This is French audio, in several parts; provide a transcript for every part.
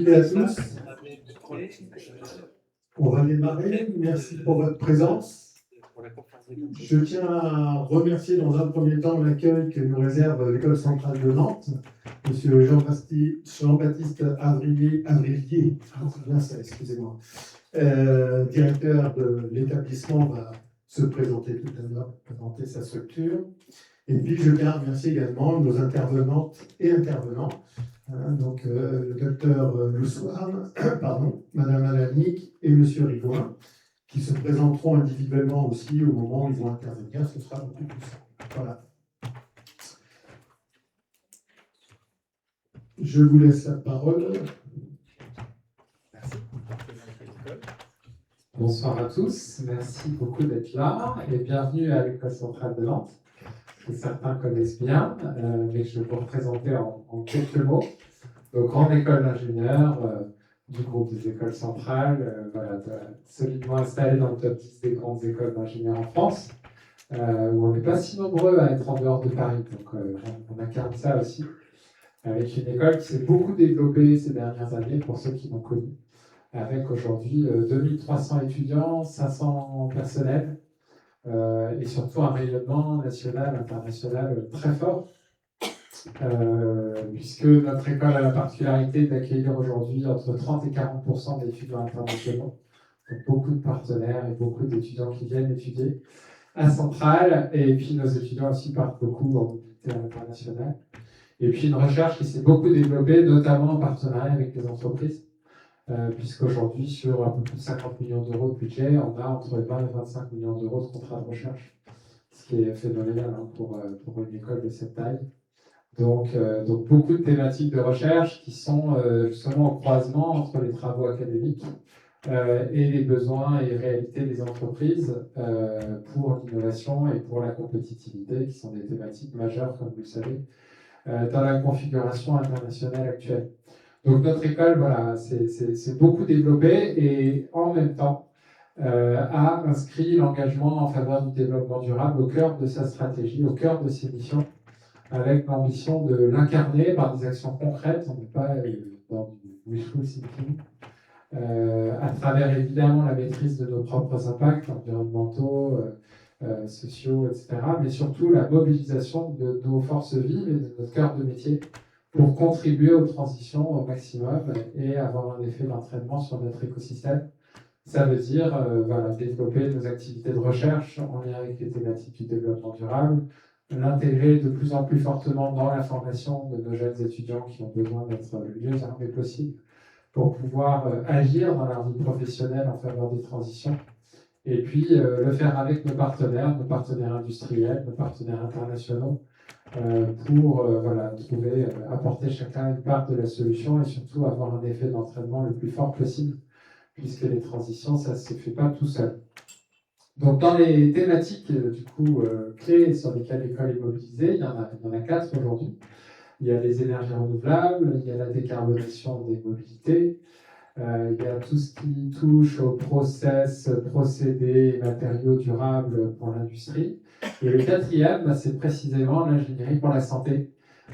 toutes et à tous. On va démarrer. Merci pour votre présence. Je tiens à remercier dans un premier temps l'accueil que nous réserve l'École centrale de Nantes. Monsieur Jean-Baptiste Avrillier, excusez-moi, directeur de l'établissement, va se présenter tout à l'heure, présenter sa structure. Et puis, je tiens à remercier également nos intervenantes et intervenants, donc le docteur Loussoir, Madame Alanic et Monsieur Rigouin, qui se présenteront individuellement aussi au moment où ils vont intervenir. Ce sera beaucoup plus simple. Voilà. Je vous laisse la parole. Merci. Bonsoir à tous, merci beaucoup d'être là et bienvenue à l'École centrale de Nantes, que certains connaissent bien, mais je vais vous représenter en quelques mots. Donc, grande école d'ingénieurs du groupe des écoles centrales, solidement installée dans le top 10 des grandes écoles d'ingénieurs en France, où on n'est pas si nombreux à être en dehors de Paris, donc on incarne ça aussi, avec une école qui s'est beaucoup développée ces dernières années, pour ceux qui l'ont connue, avec aujourd'hui 2300 étudiants, 500 personnels, et surtout un rayonnement national, international très fort, puisque notre école a la particularité d'accueillir aujourd'hui entre 30 et 40% d'étudiants internationaux, donc beaucoup de partenaires et beaucoup d'étudiants qui viennent étudier à Centrale, et puis nos étudiants aussi partent beaucoup en mobilité internationale. Et puis une recherche qui s'est beaucoup développée, notamment en partenariat avec les entreprises, puisqu'aujourd'hui, sur un peu plus de 50 millions d'euros de budget, on a entre 20 et 25 millions d'euros de contrats de recherche, ce qui est phénoménal pour une école de cette taille. Donc beaucoup de thématiques de recherche qui sont justement au croisement entre les travaux académiques et les besoins et réalités des entreprises pour l'innovation et pour la compétitivité, qui sont des thématiques majeures, comme vous le savez, dans la configuration internationale actuelle. Donc notre école, voilà, c'est beaucoup développé et en même temps a inscrit l'engagement en faveur du développement durable au cœur de sa stratégie, au cœur de ses missions, avec l'ambition de l'incarner par des actions concrètes. On n'est pas dans du wishful thinking, à travers évidemment la maîtrise de nos propres impacts environnementaux, sociaux, etc., mais surtout la mobilisation de nos forces vives et de notre cœur de métier pour contribuer aux transitions au maximum et avoir un effet d'entraînement sur notre écosystème. Ça veut dire développer nos activités de recherche en lien avec les thématiques du développement durable, l'intégrer de plus en plus fortement dans la formation de nos jeunes étudiants qui ont besoin d'être le mieux armés possible pour pouvoir agir dans leur vie professionnelle en faveur des transitions. Et puis le faire avec nos partenaires industriels, nos partenaires internationaux, pour apporter chacun une part de la solution et surtout avoir un effet d'entraînement le plus fort possible, puisque les transitions, ça ne se fait pas tout seul. Donc dans les thématiques clés sur lesquelles l'école est mobilisée, il y en a 4 aujourd'hui. Il y a les énergies renouvelables, il y a la décarbonation des mobilités, il y a tout ce qui touche aux procédés et matériaux durables pour l'industrie. Et le 4e, c'est précisément l'ingénierie pour la santé.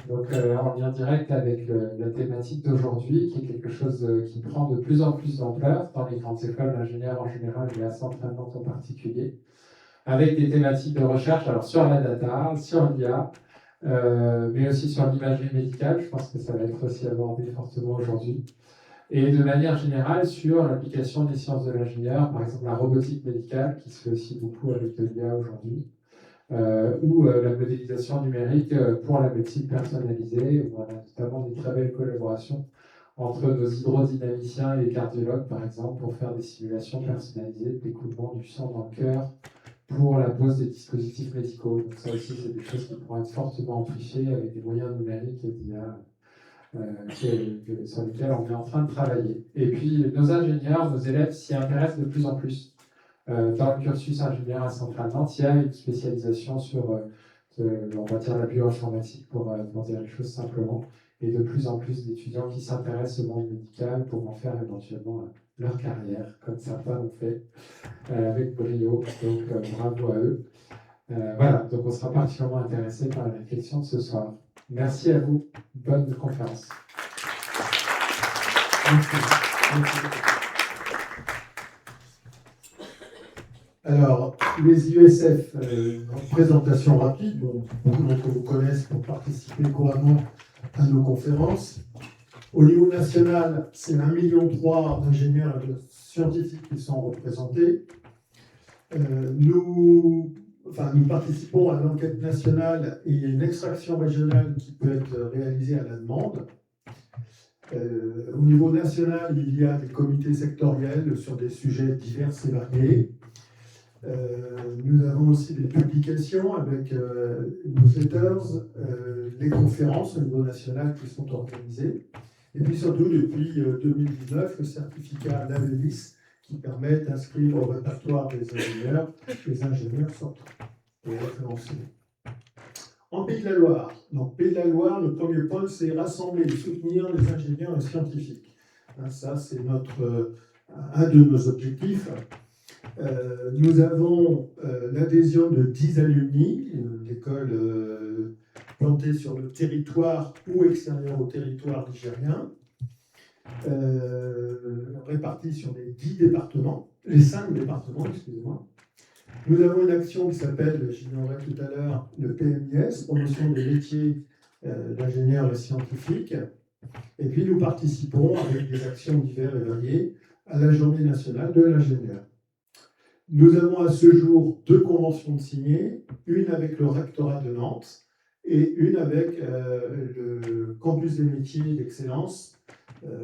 Donc en lien direct avec la thématique d'aujourd'hui, qui est quelque chose qui prend de plus en plus d'ampleur dans les grandes écoles d'ingénieurs en général, mais à Centrale Nantes en particulier, avec des thématiques de recherche alors sur la data, sur l'IA, mais aussi sur l'imagerie médicale. Je pense que ça va être aussi abordé fortement aujourd'hui. Et de manière générale sur l'application des sciences de l'ingénieur, par exemple la robotique médicale, qui se fait aussi beaucoup avec de l'IA aujourd'hui, ou la modélisation numérique pour la médecine personnalisée, où on a notamment des très belles collaborations entre nos hydrodynamiciens et les cardiologues, par exemple, pour faire des simulations personnalisées de l'écoulement du sang dans le cœur pour la pose des dispositifs médicaux. Donc ça aussi, c'est des choses qui pourraient être fortement amplifiées avec des moyens numériques et d'IA sur lesquels on est en train de travailler. Et puis, nos ingénieurs, nos élèves s'y intéressent de plus en plus. Dans le cursus ingénieur à Centrale Nantes, il y a une spécialisation sur, on va dire, la bioinformatique, pour dire les choses simplement, et de plus en plus d'étudiants qui s'intéressent au monde médical pour en faire éventuellement leur carrière, comme certains l'ont fait avec brio. Donc, bravo à eux. Voilà, donc on sera particulièrement intéressé par la réflexion de ce soir. Merci à vous. Bonne conférence. Merci. Merci. Alors, les IESF, en présentation rapide, bon, beaucoup d'entre vous connaissent pour participer couramment à nos conférences. Au niveau national, c'est 1,3 million d'ingénieurs et de scientifiques qui sont représentés. Nous participons à l'enquête nationale et il y a une extraction régionale qui peut être réalisée à la demande. Au niveau national, il y a des comités sectoriels sur des sujets divers et variés. Nous avons aussi des publications avec newsletters, les conférences au niveau national qui sont organisées. Et puis surtout, depuis 2019, le certificat LAVELIS qui permet d'inscrire au répertoire des ingénieurs sortants et référencés. En Pays de la Loire, donc Pays de la Loire, le premier point, c'est rassembler et soutenir les ingénieurs et scientifiques. Ça, c'est un de nos objectifs. Nous avons l'adhésion de 10 alumni d'écoles plantées sur le territoire ou extérieur au territoire ligérien, répartis sur les 10 départements, les 5 départements, excusez-moi. Nous avons une action qui s'appelle, j'y viendrai tout à l'heure, le PMIS, promotion des métiers d'ingénieurs et scientifiques. Et puis nous participons avec des actions diverses et variées à la Journée nationale de l'ingénieur. Nous avons à ce jour 2 conventions de signées, une avec le rectorat de Nantes et une avec le campus des métiers d'excellence,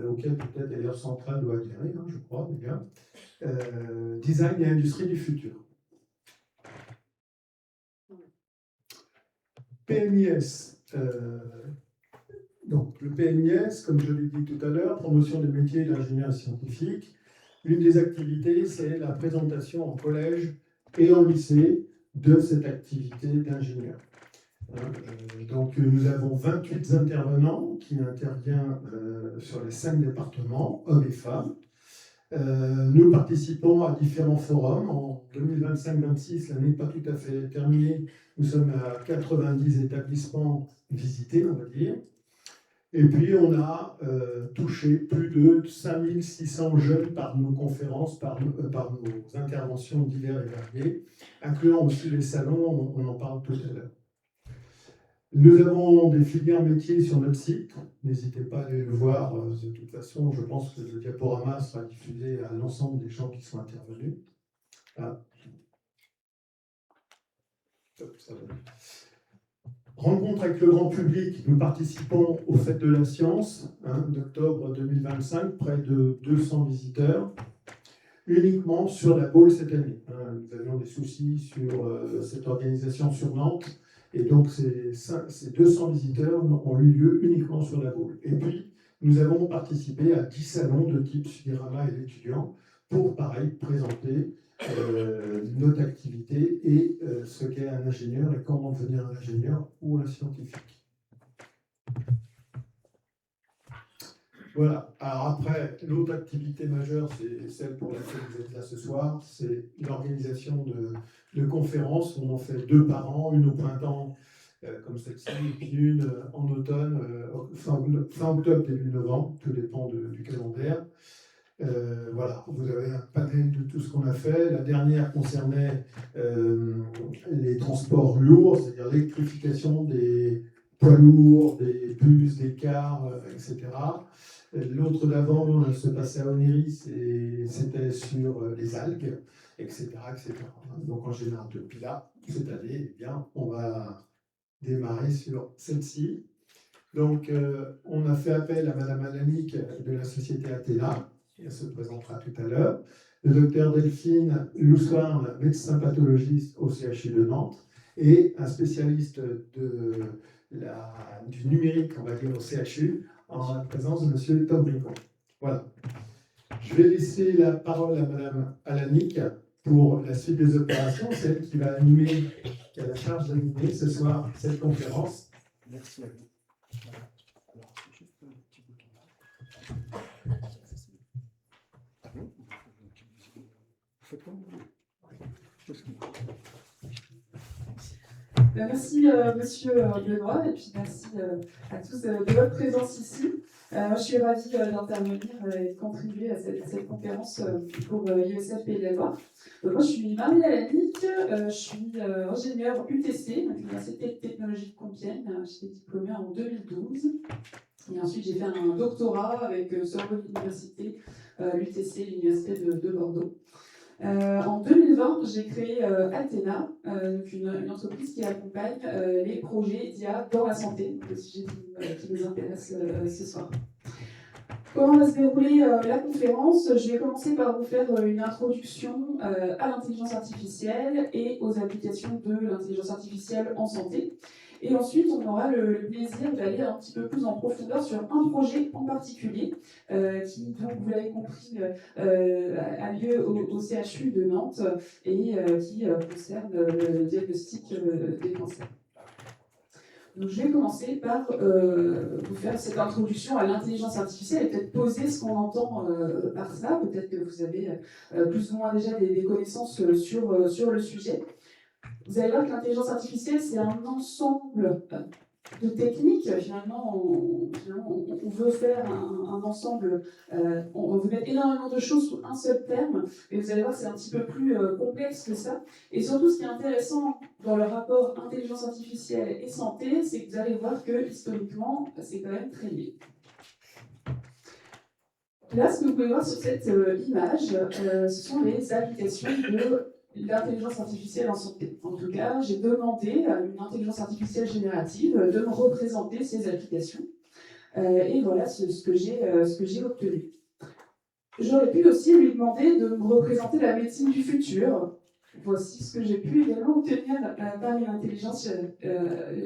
auquel peut-être d'ailleurs Centrale doit adhérer, je crois, déjà, design et industrie du futur. PMIS. Donc, le PMIS, comme je l'ai dit tout à l'heure, promotion des métiers d'ingénieur scientifique. Une des activités, c'est la présentation en collège et en lycée de cette activité d'ingénieur. Donc, nous avons 28 intervenants qui interviennent sur les 5 départements, hommes et femmes. Nous participons à différents forums. En 2025-26, l'année n'est pas tout à fait terminée. Nous sommes à 90 établissements visités, on va dire. Et puis, on a touché plus de 5600 jeunes par nos conférences, par nos interventions diverses et variées, incluant aussi les salons, on en parle tout à l'heure. Nous avons des filières métiers sur notre site. N'hésitez pas à aller le voir. De toute façon, je pense que le diaporama sera diffusé à l'ensemble des gens qui sont intervenus. Ah. Rencontre avec le grand public. Nous participons aux Fêtes de la Science d'octobre 2025, près de 200 visiteurs, uniquement sur la Baule cette année. Nous avions des soucis sur cette organisation sur Nantes. Et donc, ces 200 visiteurs ont eu lieu uniquement sur la Baule. Et puis, nous avons participé à 10 salons de type Sudirama et l'étudiant pour, pareil, présenter notre activité et ce qu'est un ingénieur et comment devenir un ingénieur ou un scientifique. Voilà. Alors après, l'autre activité majeure, c'est celle pour laquelle vous êtes là ce soir, c'est l'organisation de conférences. On en fait 2 par an, une au printemps, comme celle-ci, et puis une en automne, fin octobre, début novembre, tout dépend du calendaire. Voilà, vous avez un panel de tout ce qu'on a fait. La dernière concernait les transports lourds, c'est-à-dire l'électrification des poids lourds, des bus, des cars, etc. L'autre d'avant se passait à Onéris et c'était sur les algues, etc., etc. Donc en général, depuis là, cette année, eh bien, on va démarrer sur celle-ci. Donc on a fait appel à Madame Alanic de la société Athéna, elle se présentera tout à l'heure, le docteur Delphine Loussoirne, médecin pathologiste au CHU de Nantes, et un spécialiste du numérique, on va dire, au CHU, en la présence de M. Tom Bricon. Voilà. Je vais laisser la parole à Mme Alanic pour la suite des opérations, celle qui va animer, qui a la charge d'animer ce soir cette conférence. Merci à vous. Alors, c'est juste un petit bouton là. Vous faites quoi? Merci Monsieur Benoît et puis merci à tous de votre présence ici. Je suis ravie d'intervenir et de contribuer à cette conférence pour IESF Pays de la Loire. Donc, moi, je suis Marie Alanic, je suis ingénieure UTC, donc l'Université de Technologie de Compiègne. J'étais diplômée en 2012. Et ensuite, j'ai fait un doctorat avec Sorbonne Université, l'UTC, l'Université de Bordeaux. En 2020, j'ai créé Altena, une entreprise qui accompagne les projets d'IA dans la santé, le sujet qui nous intéresse ce soir. Comment va se dérouler la conférence? Je vais commencer par vous faire une introduction à l'intelligence artificielle et aux applications de l'intelligence artificielle en santé. Et ensuite, on aura le plaisir d'aller un petit peu plus en profondeur sur un projet en particulier qui, donc, vous l'avez compris, a lieu au CHU de Nantes et qui concerne le diagnostic des cancers. Donc, je vais commencer par vous faire cette introduction à l'intelligence artificielle et peut-être poser ce qu'on entend par ça. Peut-être que vous avez plus ou moins déjà des connaissances sur le sujet. Vous allez voir que l'intelligence artificielle, c'est un ensemble de techniques. Finalement, on veut faire un ensemble, on veut mettre énormément de choses sous un seul terme, mais vous allez voir que c'est un petit peu plus complexe que ça. Et surtout, ce qui est intéressant dans le rapport intelligence artificielle et santé, c'est que vous allez voir que historiquement, c'est quand même très lié. Là, ce que vous pouvez voir sur cette image, ce sont les applications de l'intelligence artificielle en santé. En tout cas, j'ai demandé à une intelligence artificielle générative de me représenter ces applications. Et voilà ce que j'ai obtenu. J'aurais pu aussi lui demander de me représenter la médecine du futur. Voici ce que j'ai pu également obtenir par une intelligence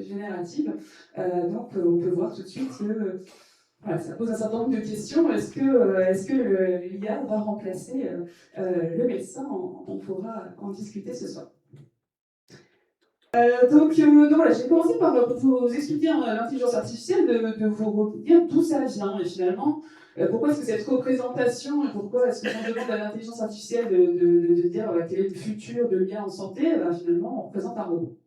générative. Donc, on peut voir tout de suite que voilà, ça pose un certain nombre de questions. Est-ce que l'IA va remplacer le médecin? On pourra en discuter ce soir. Donc voilà, j'ai commencé par vous expliquer l'intelligence artificielle, de vous dire d'où ça vient et finalement pourquoi est-ce que cette représentation et pourquoi est-ce que on demande à l'intelligence artificielle de dire quel est le futur de l'IA en santé, finalement on représente un robot.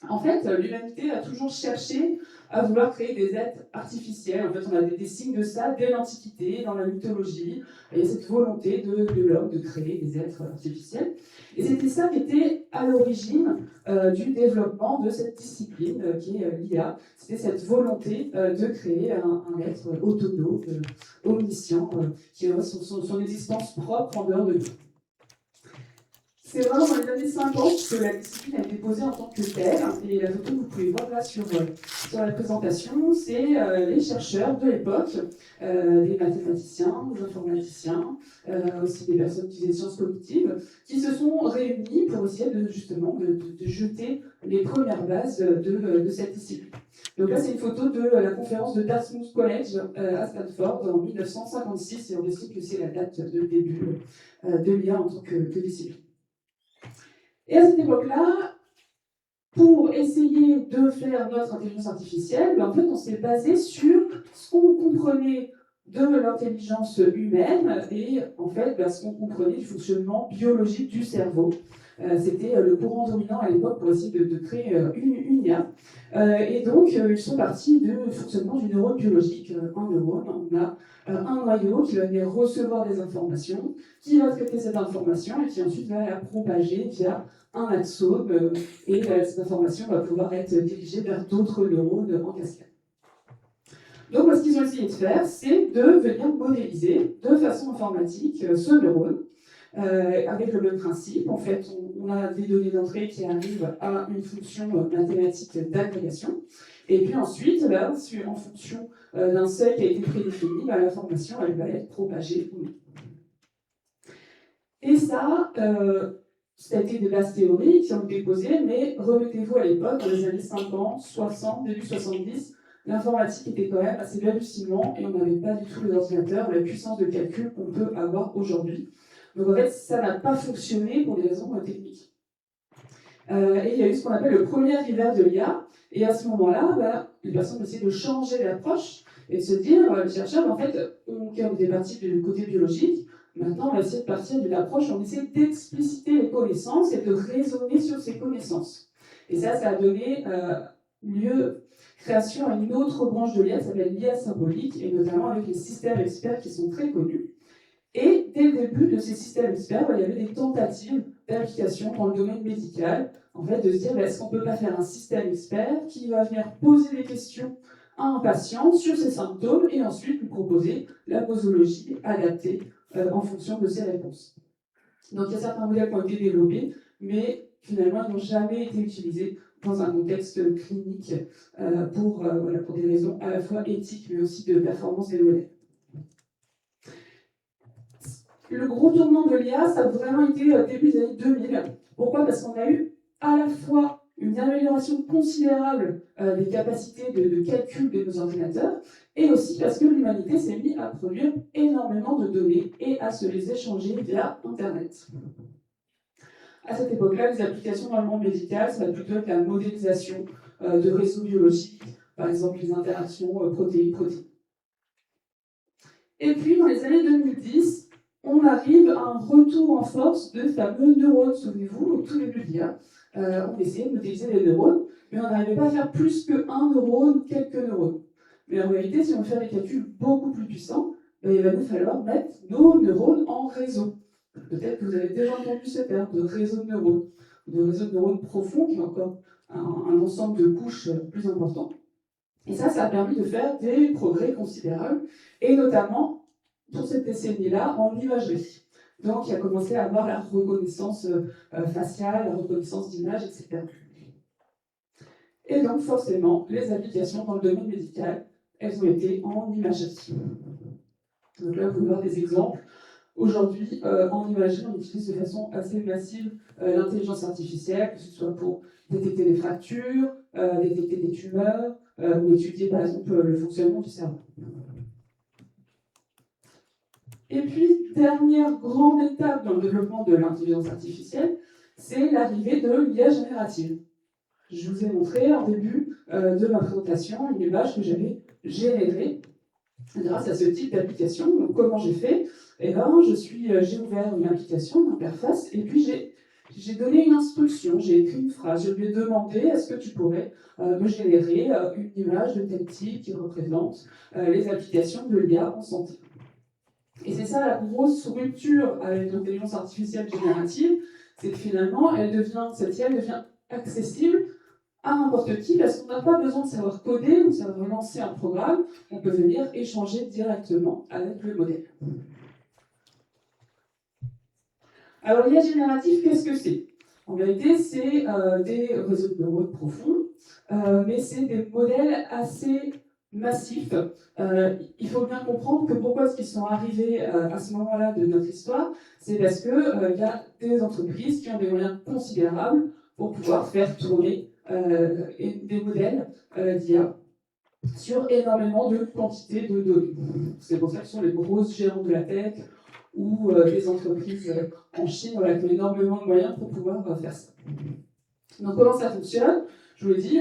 En fait, l'humanité a toujours cherché à vouloir créer des êtres artificiels. En fait, on a des signes de ça dès l'Antiquité, dans la mythologie. Il y a cette volonté de l'homme de créer des êtres artificiels. Et c'était ça qui était à l'origine du développement de cette discipline qui est l'IA. C'était cette volonté de créer un être autonome, omniscient, qui aurait son existence propre en dehors de nous. C'est vraiment dans les années 50 que la discipline a été posée en tant que telle. Et la photo que vous pouvez voir là sur la présentation, c'est les chercheurs de l'époque, des mathématiciens, des informaticiens, aussi des personnes qui faisaient des sciences cognitives, qui se sont réunis pour essayer de jeter les premières bases de cette discipline. Donc là, c'est une photo de la conférence de Dartmouth College à Stanford en 1956, et on estime que c'est la date de début de l'IA en tant que discipline. Et à cette époque-là, pour essayer de faire notre intelligence artificielle, en fait, on s'est basé sur ce qu'on comprenait de l'intelligence humaine et en fait, ce qu'on comprenait du fonctionnement biologique du cerveau. C'était le courant dominant à l'époque pour essayer de créer une IA. Et donc, ils sont partis du fonctionnement du neurone biologique. Un neurone, on a un noyau qui va venir recevoir des informations, qui va traiter cette information et qui ensuite va la propager via un axone. Et cette information va pouvoir être dirigée vers d'autres neurones en cascade. Donc, ce qu'ils ont essayé de faire, c'est de venir modéliser de façon informatique ce neurone. Avec le même principe, en fait, on a des données d'entrée qui arrivent à une fonction mathématique d'agrégation, et puis ensuite, en fonction d'un seuil qui a été prédéfini, l'information elle va être propagée ou non. Et ça a été des bases théoriques qui ont été posées, mais remettez-vous à l'époque, dans les années 50, 60, début 70, l'informatique était quand même assez hallucinant et on n'avait pas du tout les ordinateurs, la puissance de calcul qu'on peut avoir aujourd'hui. Donc en fait, ça n'a pas fonctionné pour des raisons techniques. Et il y a eu ce qu'on appelle le premier hiver de l'IA, et à ce moment-là, les personnes ont essayé de changer l'approche et de se dire, les chercheurs, en fait, on est parti du côté biologique, maintenant on va essayer de partir d'une approche où on essaie d'expliciter les connaissances et de raisonner sur ces connaissances. Et ça a donné lieu création à une autre branche de l'IA qui s'appelle l'IA symbolique, et notamment avec les systèmes experts qui sont très connus. Et dès le début de ces systèmes experts, il y avait des tentatives d'application dans le domaine médical, en fait, de se dire, est-ce qu'on ne peut pas faire un système expert qui va venir poser des questions à un patient sur ses symptômes et ensuite lui proposer la posologie adaptée en fonction de ses réponses. Donc il y a certains modèles qui ont été développés, mais finalement ils n'ont jamais été utilisés dans un contexte clinique pour des raisons à la fois éthiques mais aussi de performance des modèles. Le gros tournant de l'IA, ça a vraiment été début des années 2000. Pourquoi ? Parce qu'on a eu à la fois une amélioration considérable des capacités de calcul de nos ordinateurs, et aussi parce que l'humanité s'est mise à produire énormément de données et à se les échanger via Internet. À cette époque-là, les applications dans le monde médical, ça va plutôt être la modélisation de réseaux biologiques, par exemple les interactions protéines-protéines. Et puis, dans les années 2010, on arrive à un retour en force de fameux neurones. Souvenez-vous, au tout début de l'IA, on essayait de modéliser les neurones, mais on n'arrivait pas à faire plus qu'un neurone ou quelques neurones. Mais en réalité, si on veut faire des calculs beaucoup plus puissants, il va nous falloir mettre nos neurones en réseau. Peut-être que vous avez déjà entendu ce terme de réseau de neurones profonds, qui est encore un ensemble de couches plus important. Et ça a permis de faire des progrès considérables, et notamment pour cette décennie-là en imagerie. Donc, il a commencé à avoir la reconnaissance faciale, la reconnaissance d'images, etc. Et donc, forcément, les applications dans le domaine médical, elles ont été en imagerie. Donc là, vous pouvez voir des exemples. Aujourd'hui, en imagerie, on utilise de façon assez massive l'intelligence artificielle, que ce soit pour détecter des fractures, détecter des tumeurs, ou étudier, par exemple, le fonctionnement du cerveau. Et puis, dernière grande étape dans le développement de l'intelligence artificielle, c'est l'arrivée de l'IA générative. Je vous ai montré en début de ma présentation une image que j'avais générée grâce à ce type d'application. Donc, comment j'ai fait ? J'ai ouvert une application, une interface, et puis j'ai donné une instruction, j'ai écrit une phrase. Je lui ai demandé, est-ce que tu pourrais me générer une image de tel type qui représente les applications de l'IA en santé. Et c'est ça la grosse rupture avec l'intelligence artificielle générative, c'est que finalement, cette IA devient accessible à n'importe qui, parce qu'on n'a pas besoin de savoir coder ou de savoir lancer un programme, on peut venir échanger directement avec le modèle. Alors l'IA générative, qu'est-ce que c'est ? En réalité, c'est des réseaux de neurones profonds, mais c'est des modèles assez massifs. Il faut bien comprendre que pourquoi est-ce qu'ils sont arrivés à ce moment-là de notre histoire, c'est parce qu'il y a des entreprises qui ont des moyens considérables pour pouvoir faire tourner des modèles d'IA sur énormément de quantités de données. C'est pour ça que ce sont les grosses géants de la tech ou des entreprises en Chine qui ont énormément de moyens pour pouvoir faire ça. Donc comment ça fonctionne ? Je vous l'ai dit,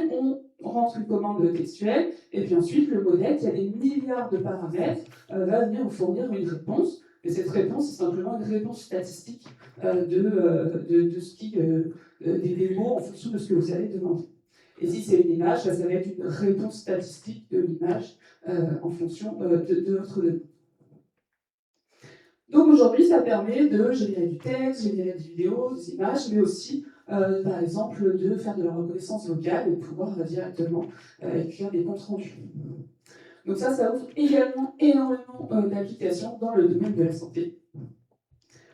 on rentre une commande textuelle, et puis ensuite le modèle, qui a des milliards de paramètres, va venir vous fournir une réponse. Et cette réponse, c'est simplement une réponse statistique de ce qui, des mots en fonction de ce que vous allez demander. Et si c'est une image, ça va être une réponse statistique de l'image en fonction de votre demande. Donc aujourd'hui, ça permet de générer du texte, générer des vidéos, des images, mais aussi, par exemple, de faire de la reconnaissance vocale et de pouvoir directement écrire des comptes rendus. Donc ça ouvre également énormément d'applications dans le domaine de la santé.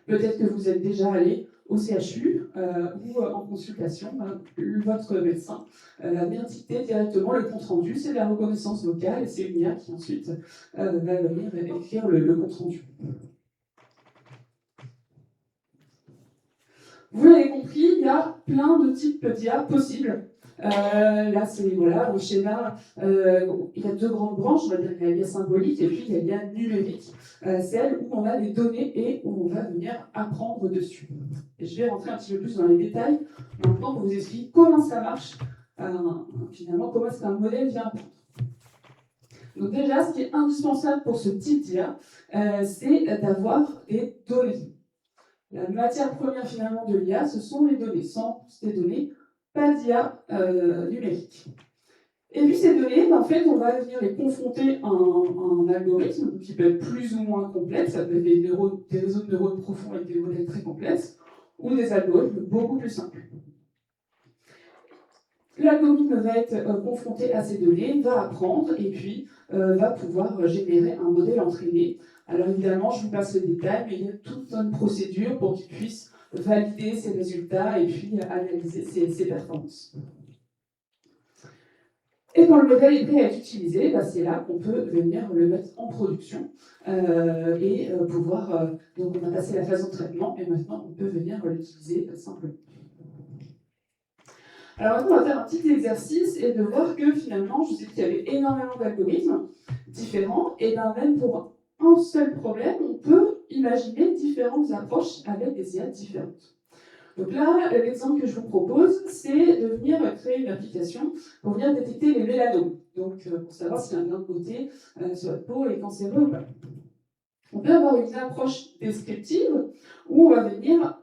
Peut-être que vous êtes déjà allé au CHU ou en consultation, votre médecin va venir dicter directement le compte rendu. C'est de la reconnaissance vocale et c'est une IA qui ensuite va venir écrire le compte rendu. Vous l'avez compris, il y a plein de types d'IA possibles. Là, c'est le schéma. Il y a deux grandes branches, on va dire il y a l'IA symbolique et puis il y a l'IA numérique, celle où on a des données et où on va venir apprendre dessus. Et je vais rentrer un petit peu plus dans les détails maintenant pour vous expliquer comment ça marche, finalement, comment est-ce qu'un modèle vient apprendre. Donc déjà, ce qui est indispensable pour ce type d'IA, c'est d'avoir des données. La matière première finalement de l'IA, ce sont les données. Sans ces données, pas d'IA numérique. Et puis ces données, en fait, on va venir les confronter à un algorithme qui peut être plus ou moins complexe, ça peut être des réseaux de neurones profonds avec des modèles très complexes, ou des algorithmes beaucoup plus simples. L'algorithme va être confronté à ces données, va apprendre et puis va pouvoir générer un modèle entraîné. Alors évidemment, je vous passe les détails, mais il y a toute une procédure pour qu'il puisse valider ses résultats et puis analyser ses performances. Et quand le modèle est prêt à être utilisé, c'est là qu'on peut venir le mettre en production et pouvoir... donc on a passé la phase de traitement et maintenant on peut venir l'utiliser simplement. Alors maintenant on va faire un petit exercice et de voir que finalement, je vous ai dit qu'il y avait énormément d'algorithmes différents et bien même pour un seul problème, on peut imaginer différentes approches avec des IA différentes. Donc là, l'exemple que je vous propose, c'est de venir créer une application pour venir détecter les mélanomes. Donc, pour savoir si un grain de beauté sur votre peau est cancéreux ou pas. On peut avoir une approche descriptive où on va venir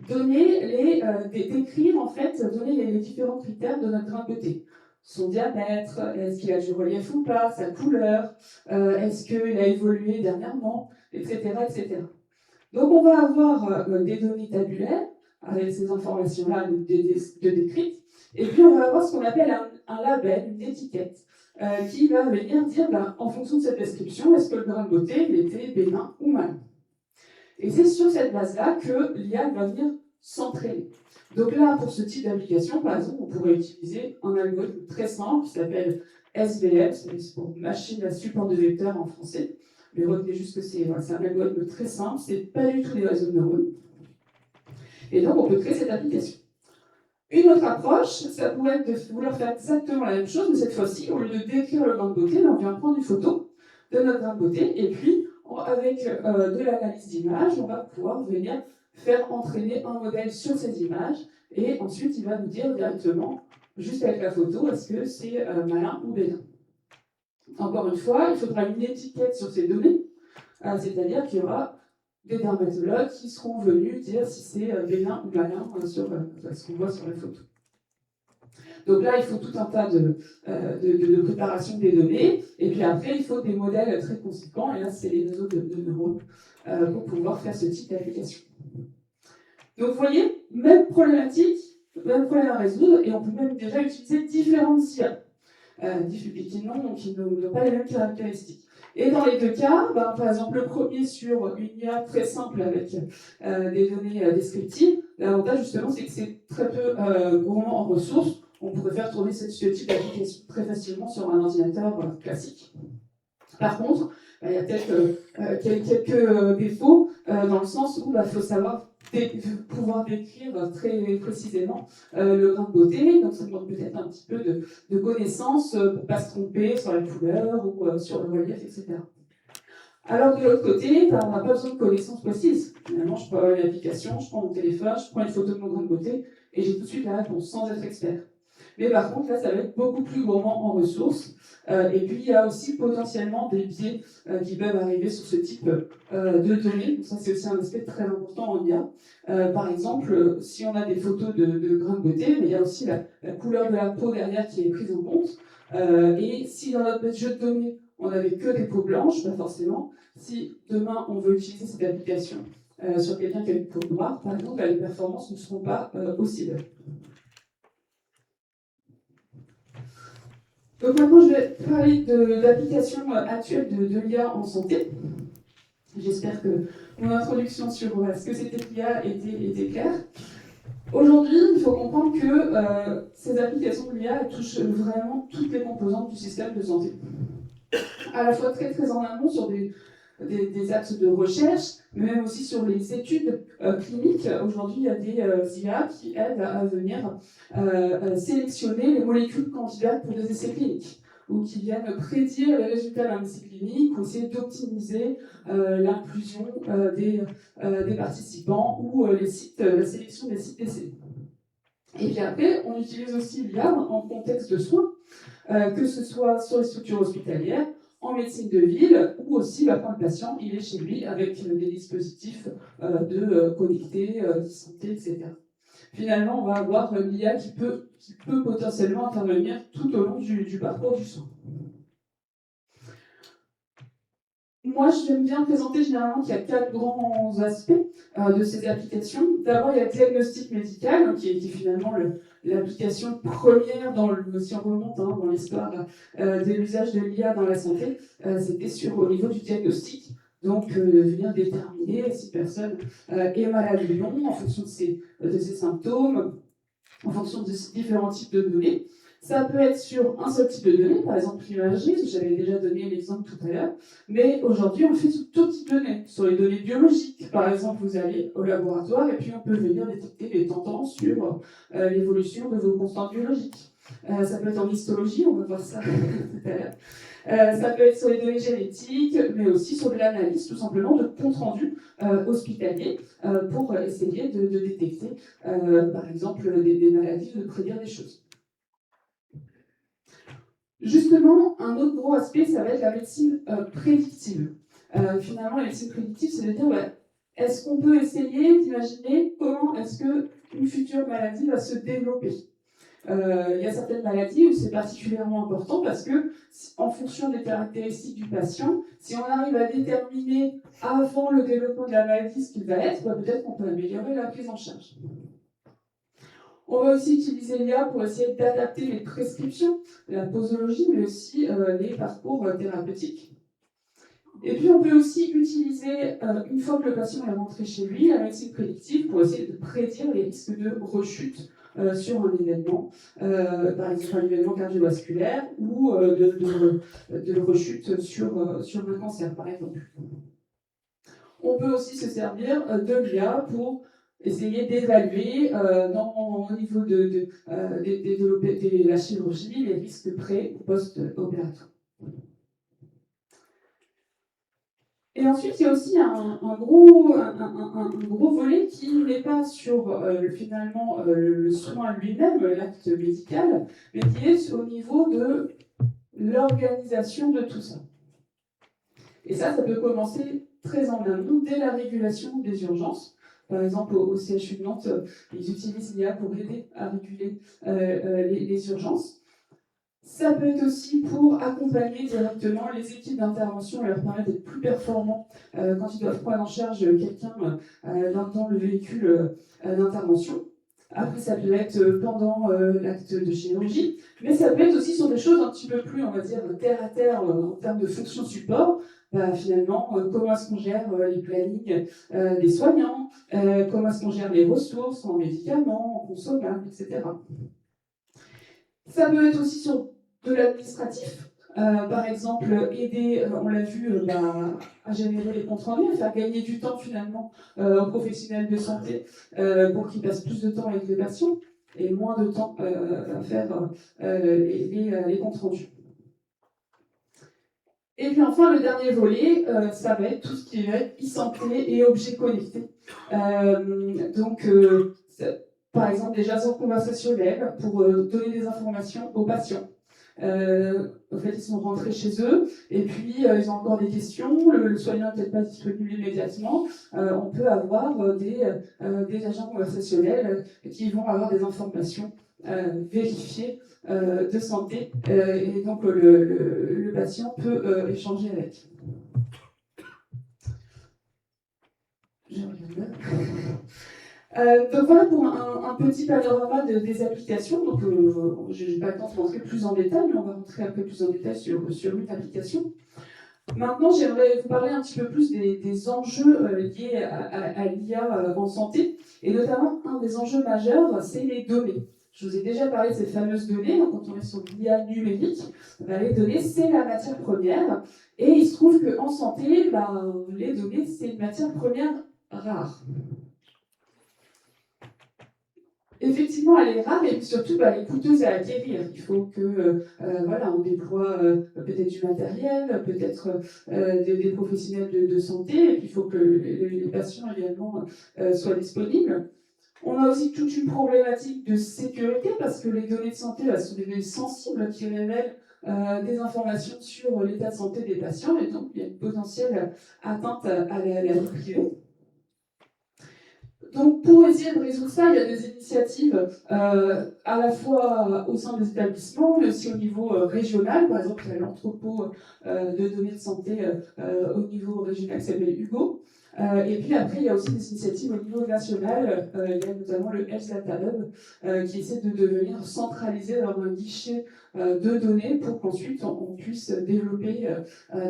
donner décrire en fait, donner les différents critères de notre grain de beauté. Son diamètre, est-ce qu'il a du relief ou pas, sa couleur, est-ce qu'il a évolué dernièrement, etc., etc. Donc, on va avoir des données tabulaires avec ces informations-là de décrites. Et puis, on va avoir ce qu'on appelle un label, une étiquette, qui va venir dire, en fonction de cette description, est-ce que le grain de beauté il était bénin ou malin. Et c'est sur cette base-là que l'IA va venir s'entraîner. Donc là, pour ce type d'application, par exemple, on pourrait utiliser un algorithme très simple qui s'appelle SVM, c'est pour machine à support de vecteur en français. Mais retenez juste que c'est un algorithme très simple, c'est pas du tout des réseaux de neurones. Et donc, on peut créer cette application. Une autre approche, ça pourrait être de vouloir faire exactement la même chose, mais cette fois-ci, au lieu de décrire le grain de beauté, on vient prendre une photo de notre grain de beauté, et puis, avec de l'analyse d'images, on va pouvoir venir faire entraîner un modèle sur ces images, et ensuite, il va nous dire directement, juste avec la photo, est-ce que c'est malin ou bénin. Encore une fois, il faudra une étiquette sur ces données, c'est-à-dire qu'il y aura des dermatologues qui seront venus dire si c'est bénin ou malin sur ce qu'on voit sur la photo. Donc là, il faut tout un tas de préparation des données, et puis après, il faut des modèles très conséquents, et là, c'est les réseaux de neurones pour pouvoir faire ce type d'application. Donc vous voyez, même problématique, même problème à résoudre, et on peut même déjà utiliser différentes IA, qui n'ont pas les mêmes caractéristiques. Et dans les deux cas, par exemple, le premier sur une IA très simple avec des données descriptives, l'avantage justement c'est que c'est très peu gourmand en ressources. On pourrait faire tourner ce type d'application très facilement sur un ordinateur classique. Par contre, il y a peut-être quelques défauts dans le sens où il faut savoir pouvoir décrire très précisément le grain de beauté, donc ça demande peut-être un petit peu de connaissances pour ne pas se tromper sur la couleur ou sur le relief, etc. Alors de l'autre côté, on n'a pas besoin de connaissances précises. Finalement, je prends une application, je prends mon téléphone, je prends une photo de mon grain de beauté et j'ai tout de suite la réponse sans être expert. Mais par contre, là, ça va être beaucoup plus gourmand en ressources. Et puis, il y a aussi potentiellement des biais qui peuvent arriver sur ce type de données. Donc ça, c'est aussi un aspect très important en IA. Par exemple, si on a des photos de grains de beauté, mais il y a aussi la couleur de la peau derrière qui est prise en compte. Et si dans notre jeu de données, on n'avait que des peaux blanches, pas forcément. Si demain, on veut utiliser cette application sur quelqu'un qui a une peau noire, par exemple, les performances ne seront pas aussi belles. Donc maintenant, je vais parler de l'application actuelle de l'IA en santé. J'espère que mon introduction sur ce que c'était l'IA était claire. Aujourd'hui, il faut comprendre que ces applications de l'IA touchent vraiment toutes les composantes du système de santé. À la fois très très en amont sur des axes de recherche, mais même aussi sur les études cliniques. Aujourd'hui, il y a des IA qui aident à venir sélectionner les molécules candidates pour des essais cliniques, ou qui viennent prédire les résultats d'un essai clinique, ou essayer d'optimiser l'inclusion des participants, ou la sélection des sites d'essai. Et puis après, on utilise aussi l'IA en contexte de soins, que ce soit sur les structures hospitalières, en médecine de ville, ou aussi quand le patient il est chez lui avec des dispositifs connectés, de santé, etc. finalement, on va avoir l'IA qui peut potentiellement intervenir tout au long du parcours du soin. Moi, j'aime bien présenter généralement qu'il y a 4 grands aspects de ces applications. D'abord, il y a le diagnostic médical, qui est finalement l'application première, si on remonte dans l'histoire de l'usage de l'IA dans la santé, c'était au niveau du diagnostic. Donc, venir déterminer si une personne est malade ou non en fonction de ses symptômes, en fonction de ces différents types de données. Ça peut être sur un seul type de données, par exemple l'imagerie, j'avais déjà donné l'exemple tout à l'heure, mais aujourd'hui on le fait sur tout type de données, sur les données biologiques. Par exemple, vous allez au laboratoire et puis on peut venir détecter les tendances sur l'évolution de vos constantes biologiques. Ça peut être en histologie, on va voir ça tout à l'heure. Ça peut être sur les données génétiques, mais aussi sur de l'analyse, tout simplement, de compte rendu hospitalier pour essayer de détecter, par exemple, des maladies, de prédire des choses. Justement, un autre gros aspect, ça va être la médecine prédictive. Finalement, la médecine prédictive, c'est de dire, est-ce qu'on peut essayer d'imaginer comment est-ce qu'une future maladie va se développer ? Il y a certaines maladies où c'est particulièrement important parce que, en fonction des caractéristiques du patient, si on arrive à déterminer avant le développement de la maladie ce qu'il va être, peut-être qu'on peut améliorer la prise en charge. On va aussi utiliser l'IA pour essayer d'adapter les prescriptions, la posologie, mais aussi les parcours thérapeutiques. Et puis on peut aussi utiliser, une fois que le patient est rentré chez lui, la médecine prédictive pour essayer de prédire les risques de rechute sur un événement, par exemple un événement cardiovasculaire ou de rechute sur un cancer, par exemple. On peut aussi se servir de l'IA pour essayer d'évaluer au niveau de la chirurgie les risques pré- ou post-opératoires. Et ensuite, il y a aussi un gros volet qui n'est pas sur finalement le soin lui-même, l'acte médical, mais qui est au niveau de l'organisation de tout ça. Et ça peut commencer très en amont, dès la régulation des urgences. Par exemple, au CHU de Nantes, ils utilisent l'IA pour aider à réguler les urgences. Ça peut être aussi pour accompagner directement les équipes d'intervention et leur permettre d'être plus performants quand ils doivent prendre en charge quelqu'un dans le véhicule d'intervention. Après, ça peut être pendant l'acte de chirurgie, mais ça peut être aussi sur des choses un petit peu plus, on va dire, terre à terre en termes de fonction support. Finalement, comment est-ce qu'on gère les plannings des soignants, comment est-ce qu'on gère les ressources en médicaments, en consommables, etc. Ça peut être aussi sur de l'administratif. Par exemple, aider, on l'a vu, à générer les comptes rendus, à faire gagner du temps finalement aux professionnels de santé pour qu'ils passent plus de temps avec les patients et moins de temps à faire les comptes rendus. Et puis enfin, le dernier volet, ça va être tout ce qui va être e-santé et objets connectés. Par exemple, des jazzons conversationnels pour donner des informations aux patients. En fait, ils sont rentrés chez eux et puis ils ont encore des questions. Le soignant n'est peut-être pas disponible immédiatement. On peut avoir des agents conversationnels qui vont avoir des informations vérifiées de santé et donc le patient peut échanger avec. Je regarde là. Donc voilà pour un petit panorama des applications. Donc je n'ai pas le temps de rentrer plus en détail, mais on va rentrer un peu plus en détail sur une application. Maintenant, j'aimerais vous parler un petit peu plus des enjeux liés à l'IA en santé, et notamment un des enjeux majeurs, c'est les données. Je vous ai déjà parlé de ces fameuses données, donc quand on est sur l'IA numérique, les données, c'est la matière première, et il se trouve qu'en santé, les données, c'est une matière première rare. Effectivement, elle est rare et surtout elle est coûteuse à acquérir. Il faut que on déploie peut-être du matériel, peut-être des professionnels de santé, et puis il faut que les patients également soient disponibles. On a aussi toute une problématique de sécurité parce que les données de santé sont des données sensibles qui révèlent des informations sur l'état de santé des patients, et donc il y a une potentielle atteinte à la vie privée. Donc, pour essayer de résoudre ça, il y a des initiatives à la fois au sein des établissements, mais aussi au niveau régional. Par exemple, il y a l'entrepôt de données de santé au niveau régional qui s'appelle Hugo. Et puis après, il y a aussi des initiatives au niveau national. Il y a notamment le Health Data Hub qui essaie de devenir centralisé dans un guichet de données pour qu'ensuite on puisse développer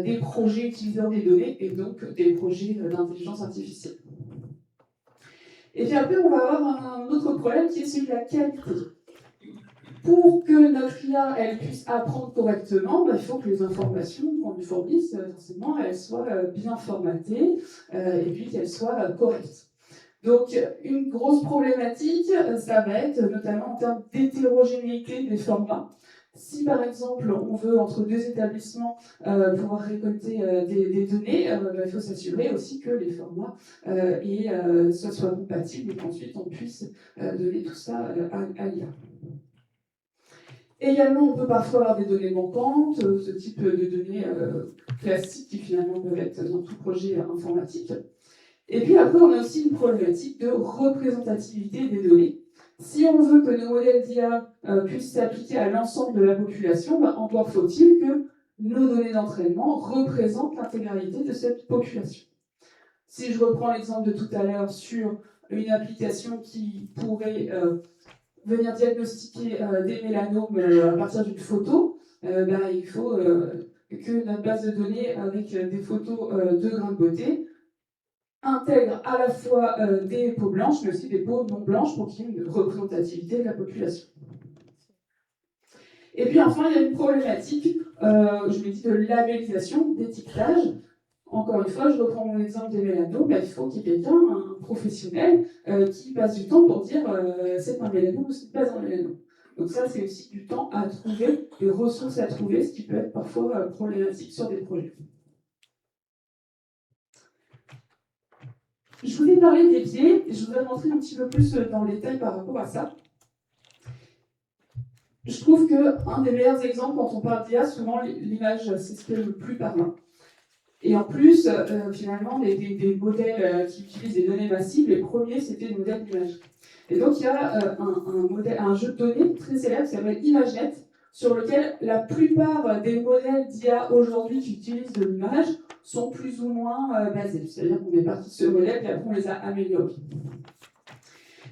des projets utilisant des données et donc des projets d'intelligence artificielle. Et puis après, on va avoir un autre problème qui est celui de la qualité. Pour que notre IA elle puisse apprendre correctement, il faut que les informations qu'on lui fournisse, forcément, elles soient bien formatées et puis qu'elles soient correctes. Donc, une grosse problématique, ça va être notamment en termes d'hétérogénéité des formats. Si par exemple on veut entre deux établissements pouvoir récolter des données, il faut s'assurer aussi que les formats soient compatibles et qu'ensuite on puisse donner tout ça à l'IA. Également, on peut parfois avoir des données manquantes, ce type de données classiques qui finalement peuvent être dans tout projet informatique. Et puis après, on a aussi une problématique de représentativité des données. Si on veut que nos modèles d'IA puissent s'appliquer à l'ensemble de la population, encore faut-il que nos données d'entraînement représentent l'intégralité de cette population. Si je reprends l'exemple de tout à l'heure sur une application qui pourrait venir diagnostiquer des mélanomes à partir d'une photo, il faut que notre base de données avec des photos de grains de beauté intègre à la fois des peaux blanches, mais aussi des peaux non blanches pour qu'il y ait une représentativité de la population. Et puis enfin, il y a une problématique, je l'ai dit, de labellisation, d'étiquetage. Encore une fois, je reprends mon exemple des mélanomes, il faut qu'il y ait quelqu'un, un professionnel, qui passe du temps pour dire c'est un mélanome ou c'est pas un mélanome. Donc ça, c'est aussi du temps à trouver, des ressources à trouver, ce qui peut être parfois problématique sur des projets. Je vous ai parlé des biais, et je voudrais rentrer un petit peu plus dans le détail par rapport à ça. Je trouve qu'un des meilleurs exemples quand on parle d'IA, souvent l'image, c'est ce qui est le plus parlant. Et en plus, finalement, des modèles qui utilisent des données massives, les premiers, c'était des modèles d'image. Et donc, il y a un jeu de données très célèbre qui s'appelle ImageNet, sur lequel la plupart des modèles d'IA aujourd'hui qui utilisent de l'image sont plus ou moins basés. C'est-à-dire qu'on est parti de ce modèle et après on les a améliorés.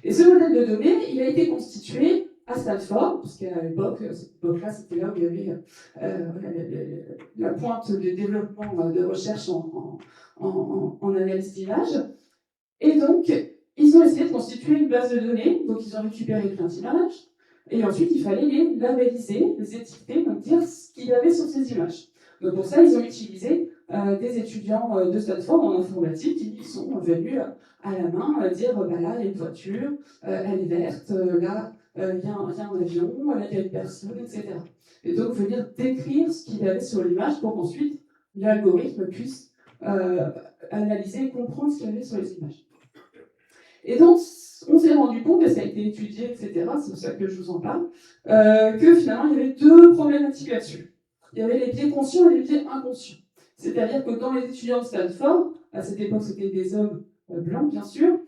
Et ce modèle de données, il a été constitué à Stanford, parce qu'à l'époque, cette époque-là, c'était là où il y avait la pointe de développement de recherche en analyse d'image. Et donc, ils ont essayé de constituer une base de données, donc ils ont récupéré plein d'images, et ensuite il fallait les labelliser, les étiqueter, donc dire ce qu'il y avait sur ces images. Donc pour ça, ils ont utilisé des étudiants de Stanford en informatique qui sont venus à la main dire là, il y a une voiture, elle est verte, là, il y a un avion, là, il y a une personne, etc. Et donc venir décrire ce qu'il y avait sur l'image pour qu'ensuite l'algorithme puisse analyser et comprendre ce qu'il y avait sur les images. Et donc, on s'est rendu compte, et ça a été étudié, etc., c'est pour ça que je vous en parle, que finalement, il y avait deux problématiques là-dessus. Il y avait les biais conscients et les biais inconscients. C'est-à-dire que dans les étudiants de Stanford, à cette époque, c'était des hommes blancs, bien sûr,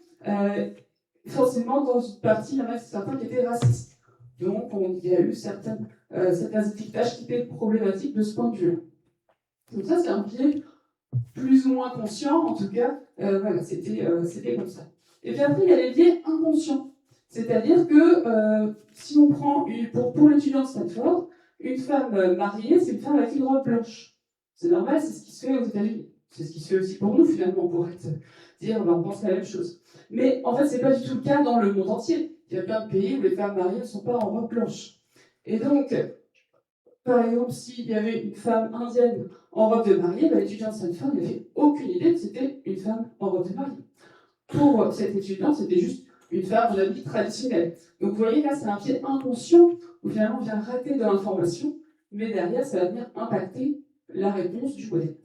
forcément, dans une partie, il y en a certains qui étaient racistes. Donc, il y a eu certains étiquetages qui étaient problématiques de ce point de vue-là. Donc ça, c'est un biais plus ou moins conscient, en tout cas, voilà, c'était comme ça. Et puis après, il y a les biais inconscients. C'est-à-dire que si on prend, pour l'étudiant de Stanford, une femme mariée, c'est une femme avec une robe blanche. C'est normal, c'est ce qui se fait aux États-Unis. C'est ce qui se fait aussi pour nous, finalement, on pourrait dire, on pense la même chose. Mais en fait, c'est pas du tout le cas dans le monde entier. Il y a plein de pays où les femmes mariées ne sont pas en robe blanche. Et donc, par exemple, s'il y avait une femme indienne en robe de mariée, l'étudiant de Stanford n'avait aucune idée que c'était une femme en robe de mariée. Pour cet étudiant, c'était juste une femme de la vie traditionnelle. Donc vous voyez, là, c'est un biais inconscient où finalement on vient rater de l'information, mais derrière, ça va venir impacter la réponse du modèle.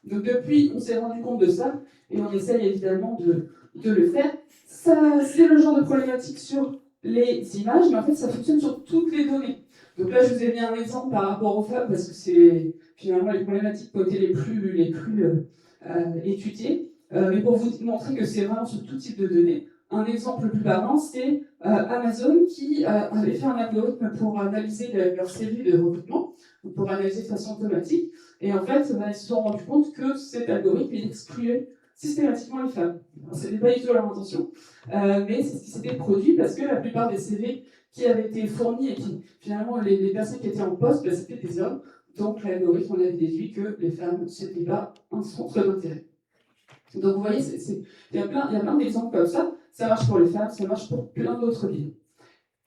Donc depuis, on s'est rendu compte de ça, et on essaye évidemment de le faire. Ça, c'est le genre de problématique sur les images, mais en fait, ça fonctionne sur toutes les données. Donc là, je vous ai mis un exemple par rapport aux femmes, parce que c'est finalement les problématiques qui ont été les plus étudiées. Mais pour vous montrer que c'est vraiment sur tout type de données, un exemple le plus parlant, c'est Amazon qui avait fait un algorithme pour analyser leur série de recrutement, pour analyser de façon automatique. Et en fait, ils se sont rendus compte que cet algorithme il excluait systématiquement les femmes. Ce n'était pas du tout leur intention, mais c'est ce qui s'était produit parce que la plupart des CV qui avaient été fournis et qui, finalement, les personnes qui étaient en poste, ben, c'était des hommes. Donc l'algorithme en avait déduit que les femmes, c'était pas un centre d'intérêt. Donc vous voyez, il y a plein d'exemples comme ça. Ça marche pour les femmes, ça marche pour plein d'autres villes.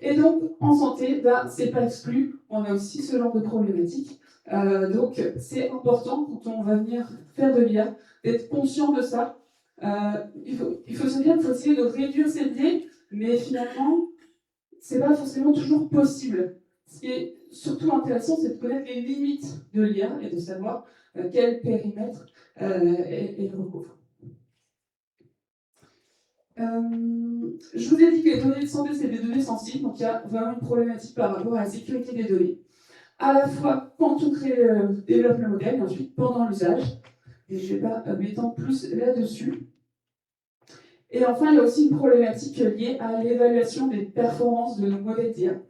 Et donc, en santé, ben, c'est pas exclu, on a aussi ce genre de problématique. Donc, c'est important quand on va venir faire de l'IA, d'être conscient de ça. Il faut se dire qu'il faut essayer de réduire ces biais, mais finalement, c'est pas forcément toujours possible. Ce qui est surtout intéressant, c'est de connaître les limites de l'IA et de savoir quel périmètre elle recouvre. Je vous ai dit que les données de santé, c'est des données sensibles, donc il y a vraiment une problématique par rapport à la sécurité des données. À la fois quand on développe le modèle, et ensuite pendant l'usage. Et je ne vais pas m'étendre plus là-dessus. Et enfin, il y a aussi une problématique liée à l'évaluation des performances de nos modèles d'IA.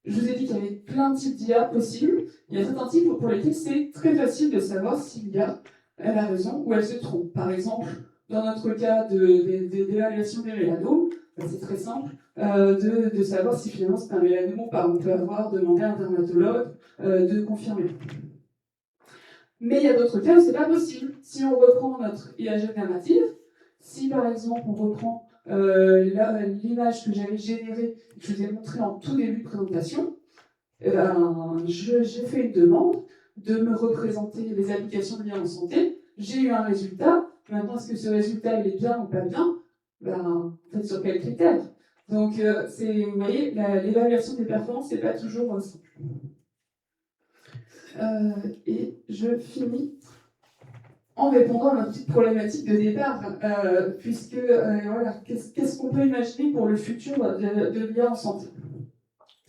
Je vous ai dit qu'il y avait plein de types d'IA possibles. Il y a certains types pour lesquels c'est très facile de savoir si l'IA elle a raison ou elle se trompe. Par exemple, dans notre cas d'évaluation des mélanomes, c'est très simple de savoir si finalement c'est un mélanome ou pas. On peut avoir demandé à un dermatologue de confirmer. Mais il y a d'autres cas où c'est pas possible. Si on reprend notre IA générative, si par exemple on reprend l'image que j'avais générée, que je vous ai montrée en tout début de présentation, j'ai fait une demande de me représenter les applications de l'IA en santé. J'ai eu un résultat. Maintenant, est-ce que ce résultat il est bien ou pas bien? En fait, sur quels critères? Donc, vous voyez, l'évaluation des performances, c'est pas toujours simple. Et je finis en répondant à ma petite problématique de départ, puisque voilà, qu'est-ce qu'on peut imaginer pour le futur de l'IA en santé?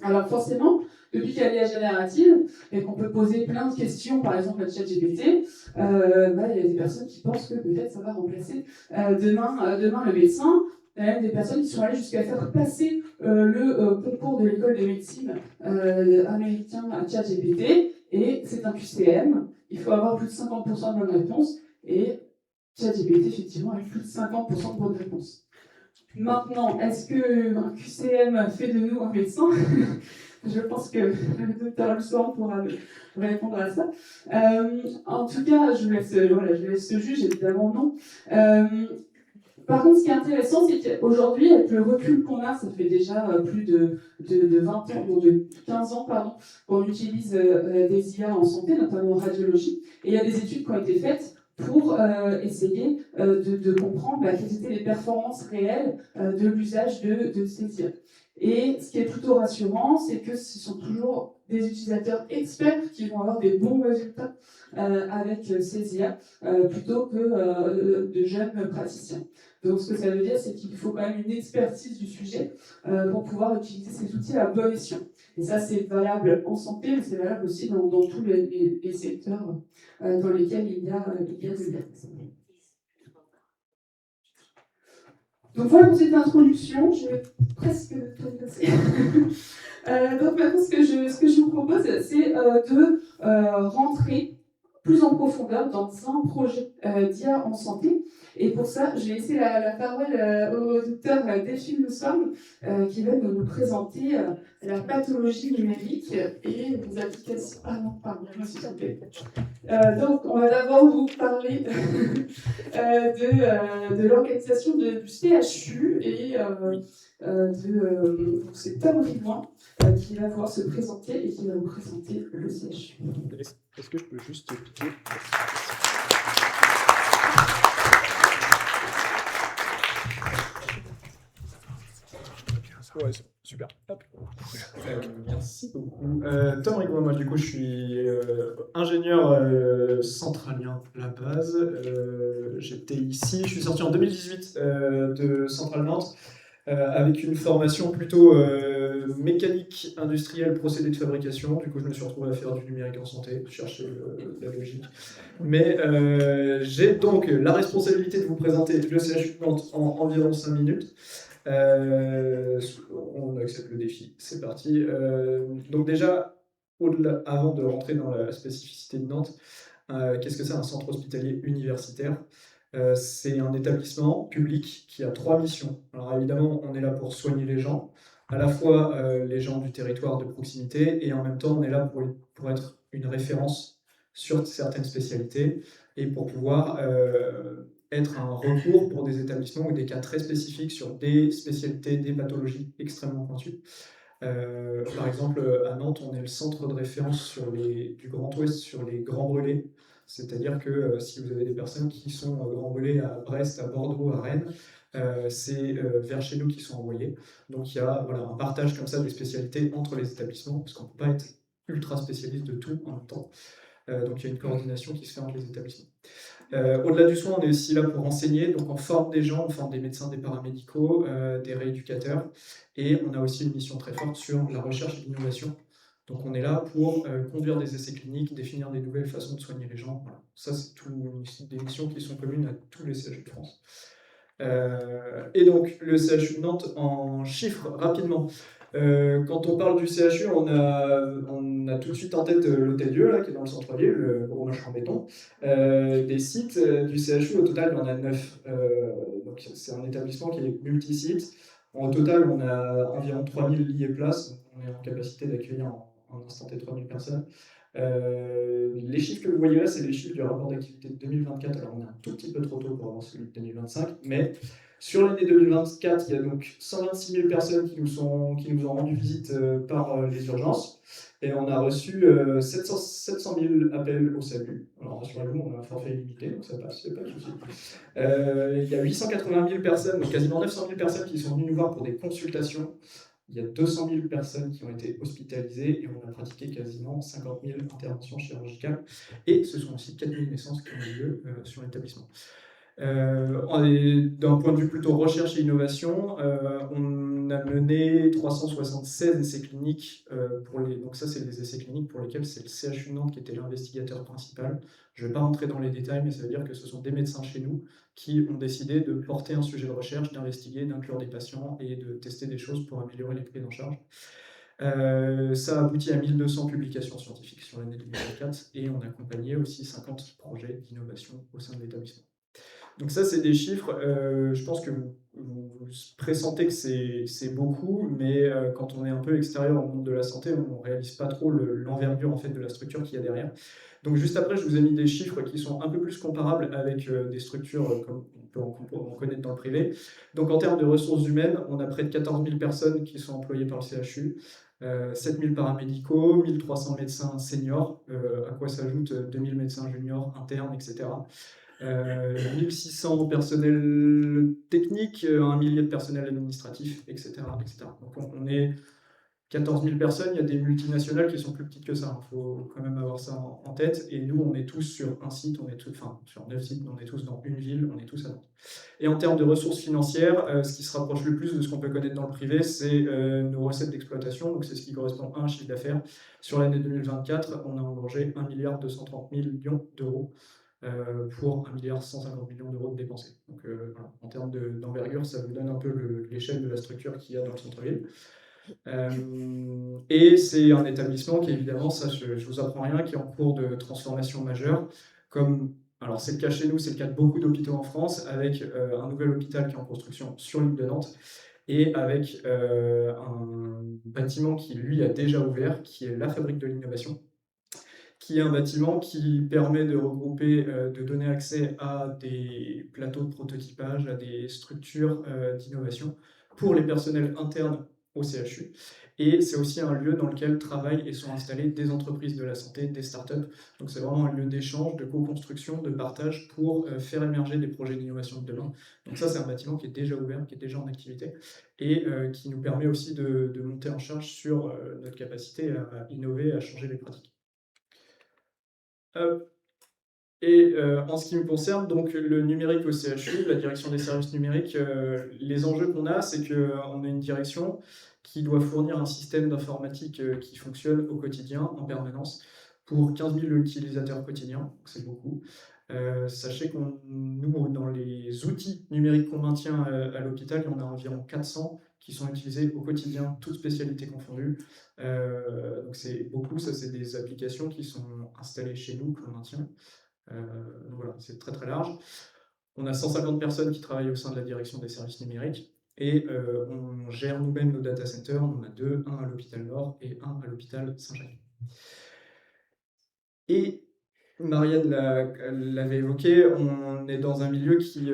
Alors forcément, depuis qu'il y a l'IA générative et qu'on peut poser plein de questions, par exemple à ChatGPT, il y a des personnes qui pensent que peut-être ça va remplacer demain le médecin. Il y a même des personnes qui sont allées jusqu'à faire passer le concours de l'école de médecine américain à ChatGPT, et c'est un QCM. Il faut avoir plus de 50% de bonnes réponses, et ChatGPT, effectivement, a eu plus de 50% de bonnes réponses. Maintenant, est-ce qu'un QCM fait de nous un médecin? Je pense que le docteur Lusson pourra répondre à ça. En tout cas, je laisse ce juge, évidemment non. Par contre, ce qui est intéressant, c'est qu'aujourd'hui, avec le recul qu'on a, ça fait déjà plus de 20 ans, de 15 ans, pardon, qu'on utilise des IA en santé, notamment en radiologie. Et il y a des études qui ont été faites pour essayer de comprendre quelles étaient les performances réelles de l'usage de ces IA. Et ce qui est plutôt rassurant, c'est que ce sont toujours des utilisateurs experts qui vont avoir des bons résultats avec ces IA, plutôt que de jeunes praticiens. Donc ce que ça veut dire, c'est qu'il faut quand même une expertise du sujet pour pouvoir utiliser ces outils à bon escient. Et ça, c'est valable en santé, mais c'est valable aussi dans tous les secteurs dans lesquels il y a de l'IA. Donc voilà pour cette introduction, je vais presque tout passer. Donc maintenant, ce que je vous propose, c'est de rentrer plus en profondeur dans un projet d'IA en santé. Et pour ça, je vais laisser la parole au docteur Delphine Lusson, qui va nous présenter la pathologie numérique et les applications. Ah non, pardon, je me suis trompée. Donc, on va d'abord vous parler de l'organisation du CHU et c'est Tom Rivoin qui va pouvoir se présenter et qui va vous présenter le CHU. Est-ce que je peux juste cliquer? Ouais, super. Hop. Merci beaucoup. Tom Rigaud, moi du coup je suis ingénieur centralien à la base. J'étais ici, je suis sorti en 2018 de Centrale Nantes avec une formation plutôt mécanique industrielle, procédé de fabrication. Du coup, je me suis retrouvé à faire du numérique en santé, chercher la logique. Mais j'ai donc la responsabilité de vous présenter le CHU de Nantes en environ 5 minutes. On accepte le défi, c'est parti. Donc déjà, avant de rentrer dans la spécificité de Nantes, qu'est-ce que c'est un centre hospitalier universitaire? C'est un établissement public qui a 3 missions. Alors évidemment, on est là pour soigner les gens, à la fois les gens du territoire de proximité, et en même temps, on est là pour être une référence sur certaines spécialités et pour pouvoir être un recours pour des établissements ou des cas très spécifiques sur des spécialités, des pathologies extrêmement pointues. Par exemple, à Nantes, on est le centre de référence du Grand Ouest sur les grands brûlés. C'est-à-dire que si vous avez des personnes qui sont grands brûlés à Brest, à Bordeaux, à Rennes, c'est vers chez nous qu'ils sont envoyés. Donc il y a un partage comme ça des spécialités entre les établissements, parce qu'on ne peut pas être ultra spécialiste de tout en même temps. Donc il y a une coordination qui se fait entre les établissements. Au-delà du soin, on est aussi là pour enseigner, donc on forme des gens, on forme des médecins, des paramédicaux, des rééducateurs, et on a aussi une mission très forte sur la recherche et l'innovation. Donc on est là pour conduire des essais cliniques, définir des nouvelles façons de soigner les gens. Voilà. Ça, c'est des missions qui sont communes à tous les CHU de France. Et donc le CHU de Nantes, en chiffres rapidement. Quand on parle du CHU, on a tout de suite en tête l'Hôtel-Dieu, là, qui est dans le centre-ville, le gros machin en béton. Des sites du CHU, au total, il y en a 9. Donc c'est un établissement qui est multi-site. Au total, on a environ 3000 lits et places. Donc on est en capacité d'accueillir en instant T 3000 personnes. Les chiffres que vous voyez là, c'est les chiffres du rapport d'activité de 2024. Alors on est un tout petit peu trop tôt pour avoir celui de 2025, mais sur l'année 2024, il y a donc 126 000 personnes qui nous ont rendu visite par les urgences, et on a reçu 700 000 appels au SAMU. Alors rassurez-vous, on a un forfait illimité, donc ça passe, c'est pas de souci. Il y a 880 000 personnes, donc quasiment 900 000 personnes qui sont venues nous voir pour des consultations. Il y a 200 000 personnes qui ont été hospitalisées, et on a pratiqué quasiment 50 000 interventions chirurgicales. Et ce sont aussi 4 000 naissances qui ont eu lieu sur l'établissement. D'un point de vue plutôt recherche et innovation, on a mené 376 essais cliniques donc ça c'est les essais cliniques pour lesquels c'est le CHU de Nantes qui était l'investigateur principal. Je ne vais pas rentrer dans les détails, mais ça veut dire que ce sont des médecins chez nous qui ont décidé de porter un sujet de recherche, d'investiguer, d'inclure des patients et de tester des choses pour améliorer les prises en charge. Ça aboutit à 1200 publications scientifiques sur l'année 2024, et on a accompagné aussi 50 projets d'innovation au sein de l'établissement. Donc ça, c'est des chiffres, je pense que vous pressentez que c'est beaucoup, mais quand on est un peu extérieur au monde de la santé, on ne réalise pas trop l'envergure en fait, de la structure qu'il y a derrière. Donc juste après, je vous ai mis des chiffres qui sont un peu plus comparables avec des structures comme on peut en connaître dans le privé. Donc en termes de ressources humaines, on a près de 14 000 personnes qui sont employées par le CHU, 7 000 paramédicaux, 1 300 médecins seniors, à quoi s'ajoutent 2 000 médecins juniors, internes, etc. 1600 personnels techniques, 1 millier de personnel administratif, etc. Donc on est 14 000 personnes, il y a des multinationales qui sont plus petites que ça, il faut quand même avoir ça en tête, et nous on est tous sur un site, sur 9 sites, on est tous dans une ville, on est tous à Nantes. Et en termes de ressources financières, ce qui se rapproche le plus de ce qu'on peut connaître dans le privé, c'est nos recettes d'exploitation, donc c'est ce qui correspond à un chiffre d'affaires. Sur l'année 2024, on a engagé 1 230 millions d'euros. Pour 1 150 millions d'euros de dépensés. Donc voilà. En termes d'envergure, ça vous donne un peu l'échelle de la structure qu'il y a dans le centre-ville. Et c'est un établissement qui, évidemment, ça je vous apprends rien, qui est en cours de transformation majeure. Alors c'est le cas chez nous, c'est le cas de beaucoup d'hôpitaux en France, avec un nouvel hôpital qui est en construction sur l'île de Nantes, et avec un bâtiment qui, lui, a déjà ouvert, qui est la Fabrique de l'Innovation, qui est un bâtiment qui permet de regrouper, de donner accès à des plateaux de prototypage, à des structures d'innovation pour les personnels internes au CHU. Et c'est aussi un lieu dans lequel travaillent et sont installées des entreprises de la santé, des startups. Donc c'est vraiment un lieu d'échange, de co-construction, de partage pour faire émerger des projets d'innovation de demain. Donc ça, c'est un bâtiment qui est déjà ouvert, qui est déjà en activité, et qui nous permet aussi de monter en charge sur notre capacité à innover, à changer les pratiques. Et en ce qui me concerne, donc le numérique au CHU, la direction des services numériques, les enjeux qu'on a, c'est qu'on a une direction qui doit fournir un système d'informatique qui fonctionne au quotidien, en permanence, pour 15 000 utilisateurs quotidiens, c'est beaucoup. Sachez nous, dans les outils numériques qu'on maintient à l'hôpital, il y en a environ 400 qui sont utilisés au quotidien, toutes spécialités confondues. Donc c'est beaucoup, ça c'est des applications qui sont installées chez nous, que l'on maintient. Donc voilà, c'est très très large. On a 150 personnes qui travaillent au sein de la direction des services numériques et on gère nous-mêmes nos data centers. On en a deux, un à l'hôpital Nord et un à l'hôpital Saint-Jacques. Et Marianne l'avait évoqué, on est dans un milieu qui,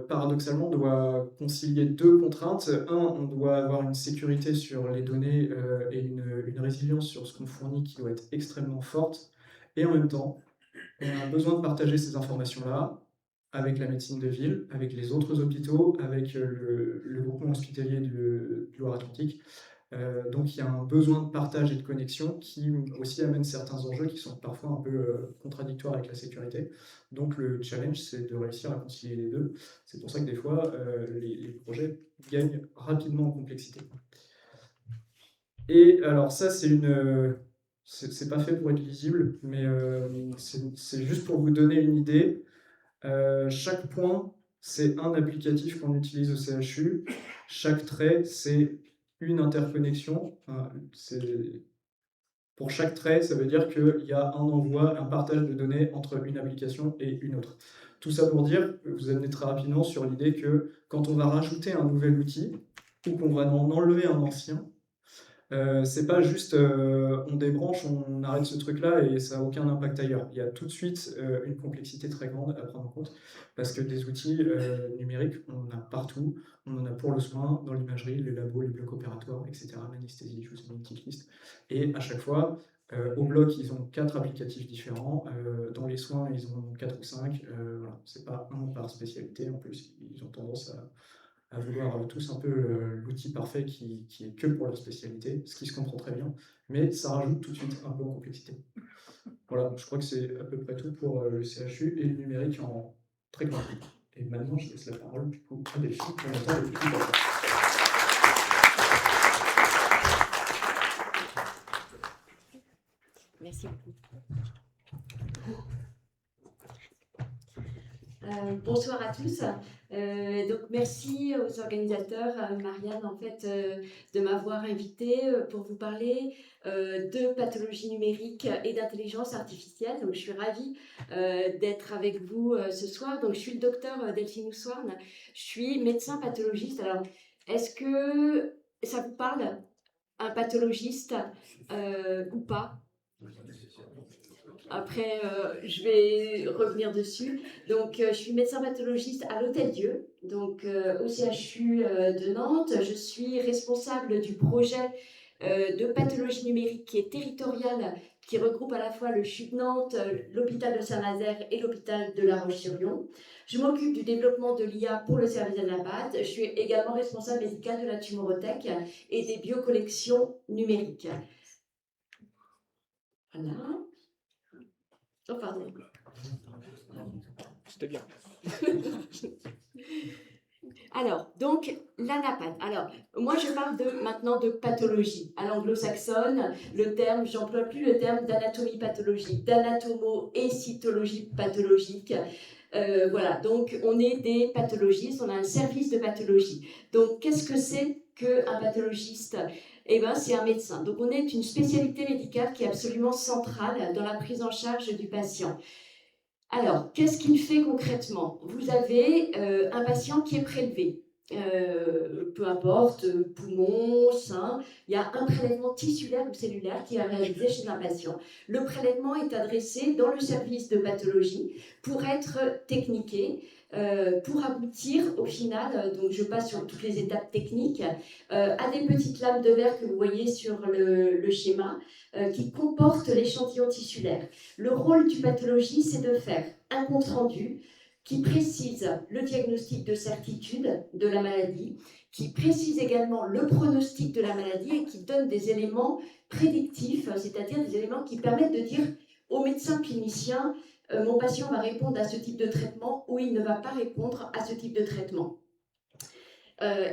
paradoxalement, doit concilier deux contraintes. Un, on doit avoir une sécurité sur les données et une résilience sur ce qu'on fournit qui doit être extrêmement forte. Et en même temps, on a besoin de partager ces informations-là avec la médecine de ville, avec les autres hôpitaux, avec le groupement hospitalier du Loire-Atlantique. Donc il y a un besoin de partage et de connexion qui aussi amène certains enjeux qui sont parfois un peu contradictoires avec la sécurité. Donc le challenge, c'est de réussir à concilier les deux. C'est pour ça que des fois, les projets gagnent rapidement en complexité. Et alors ça, c'est pas fait pour être lisible, mais c'est juste pour vous donner une idée. Chaque point, c'est un applicatif qu'on utilise au CHU. Chaque trait, c'est une interconnexion. Pour chaque trait, ça veut dire qu'il y a un envoi, un partage de données entre une application et une autre. Tout ça pour dire, vous amenez très rapidement sur l'idée que quand on va rajouter un nouvel outil, ou qu'on va en enlever un ancien, c'est pas juste on débranche, on arrête ce truc-là et ça n'a aucun impact ailleurs. Il y a tout de suite une complexité très grande à prendre en compte parce que des outils numériques, on en a partout. On en a pour le soin, dans l'imagerie, les labos, les blocs opératoires, etc., l'anesthésie, je vous ai mis une petite liste. Et à chaque fois, au bloc, ils ont 4 applicatifs différents. Dans les soins, ils en ont 4 ou 5. Voilà. C'est pas un par spécialité. En plus, ils ont tendance à vouloir tous un peu l'outil parfait qui est que pour leur spécialité, ce qui se comprend très bien, mais ça rajoute tout de suite un peu en complexité. Voilà, je crois que c'est à peu près tout pour le CHU et le numérique en très grand truc. Et maintenant, je laisse la parole du coup à Delphine pour entendre le plus. Merci beaucoup. Bonsoir à tous. Donc merci aux organisateurs, Marianne, en fait, de m'avoir invitée pour vous parler de pathologie numérique et d'intelligence artificielle. Donc je suis ravie d'être avec vous ce soir. Donc je suis le docteur Delphine Oussoirne. Je suis médecin pathologiste. Alors est-ce que ça vous parle, un pathologiste ou pas? Après, je vais revenir dessus. Donc, je suis médecin pathologiste à l'Hôtel-Dieu, donc au CHU de Nantes. Je suis responsable du projet de pathologie numérique qui est territorial, qui regroupe à la fois le CHU de Nantes, l'hôpital de Saint-Nazaire et l'hôpital de La Roche-sur-Yon. Je m'occupe du développement de l'IA pour le service d'Annapad. Je suis également responsable médicale de la tumorothèque et des biocollections numériques. Voilà. Oh, pardon. C'était bien. Alors, donc, l'Annapad. Alors, moi, je parle maintenant de pathologie. À l'anglo-saxonne, le terme, j'emploie plus le terme d'anatomie pathologique, d'anatomo et cytologie pathologique. Voilà, donc on est des pathologistes, on a un service de pathologie. Donc, qu'est-ce que c'est qu'un pathologiste ? Eh bien, c'est un médecin. Donc, on est une spécialité médicale qui est absolument centrale dans la prise en charge du patient. Alors, qu'est-ce qu'il fait concrètement? Vous avez un patient qui est prélevé, peu importe, poumon, sein, il y a un prélèvement tissulaire ou cellulaire qui est réalisé chez un patient. Le prélèvement est adressé dans le service de pathologie pour être techniqué, pour aboutir au final, donc je passe sur toutes les étapes techniques, à des petites lames de verre que vous voyez sur le schéma, qui comportent l'échantillon tissulaire. Le rôle du pathologiste, c'est de faire un compte-rendu qui précise le diagnostic de certitude de la maladie, qui précise également le pronostic de la maladie et qui donne des éléments prédictifs, c'est-à-dire des éléments qui permettent de dire au médecin clinicien mon patient va répondre à ce type de traitement ou il ne va pas répondre à ce type de traitement.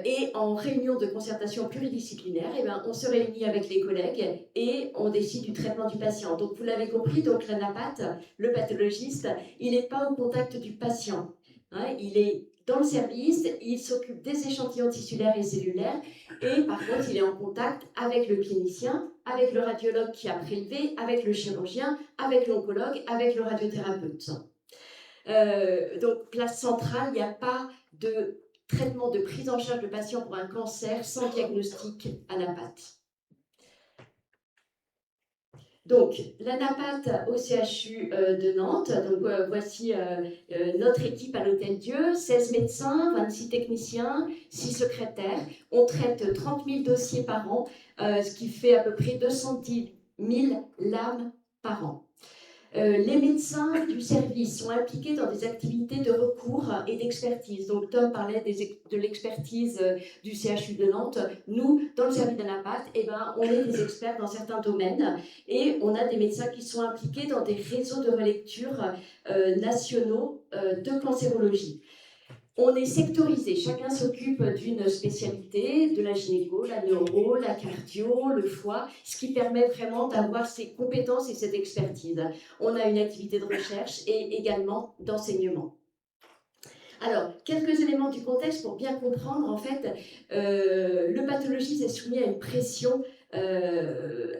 Et en réunion de concertation pluridisciplinaire, eh ben, on se réunit avec les collègues et on décide du traitement du patient. Donc vous l'avez compris, donc l'anapathe, le pathologiste, il n'est pas au contact du patient. Hein, il est dans le service, il s'occupe des échantillons tissulaires et cellulaires et par contre il est en contact avec le clinicien, avec le radiologue qui a prélevé, avec le chirurgien, avec l'oncologue, avec le radiothérapeute. Donc place centrale, il n'y a pas de traitement de prise en charge de patients pour un cancer sans diagnostic anapathe. Donc, l'anapathe au CHU de Nantes, donc voici notre équipe à l'Hôtel-Dieu, 16 médecins, 26 techniciens, 6 secrétaires. On traite 30 000 dossiers par an, ce qui fait à peu près 210 000 lames par an. Les médecins du service sont impliqués dans des activités de recours et d'expertise. Donc Tom parlait de l'expertise du CHU de Nantes. Nous, dans le service d'anapathe, eh ben, on est des experts dans certains domaines et on a des médecins qui sont impliqués dans des réseaux de relecture nationaux de cancérologie. On est sectorisé, chacun s'occupe d'une spécialité, de la gynéco, la neuro, la cardio, le foie, ce qui permet vraiment d'avoir ces compétences et cette expertise. On a une activité de recherche et également d'enseignement. Alors, quelques éléments du contexte pour bien comprendre, en fait, le pathologiste est soumis à une pression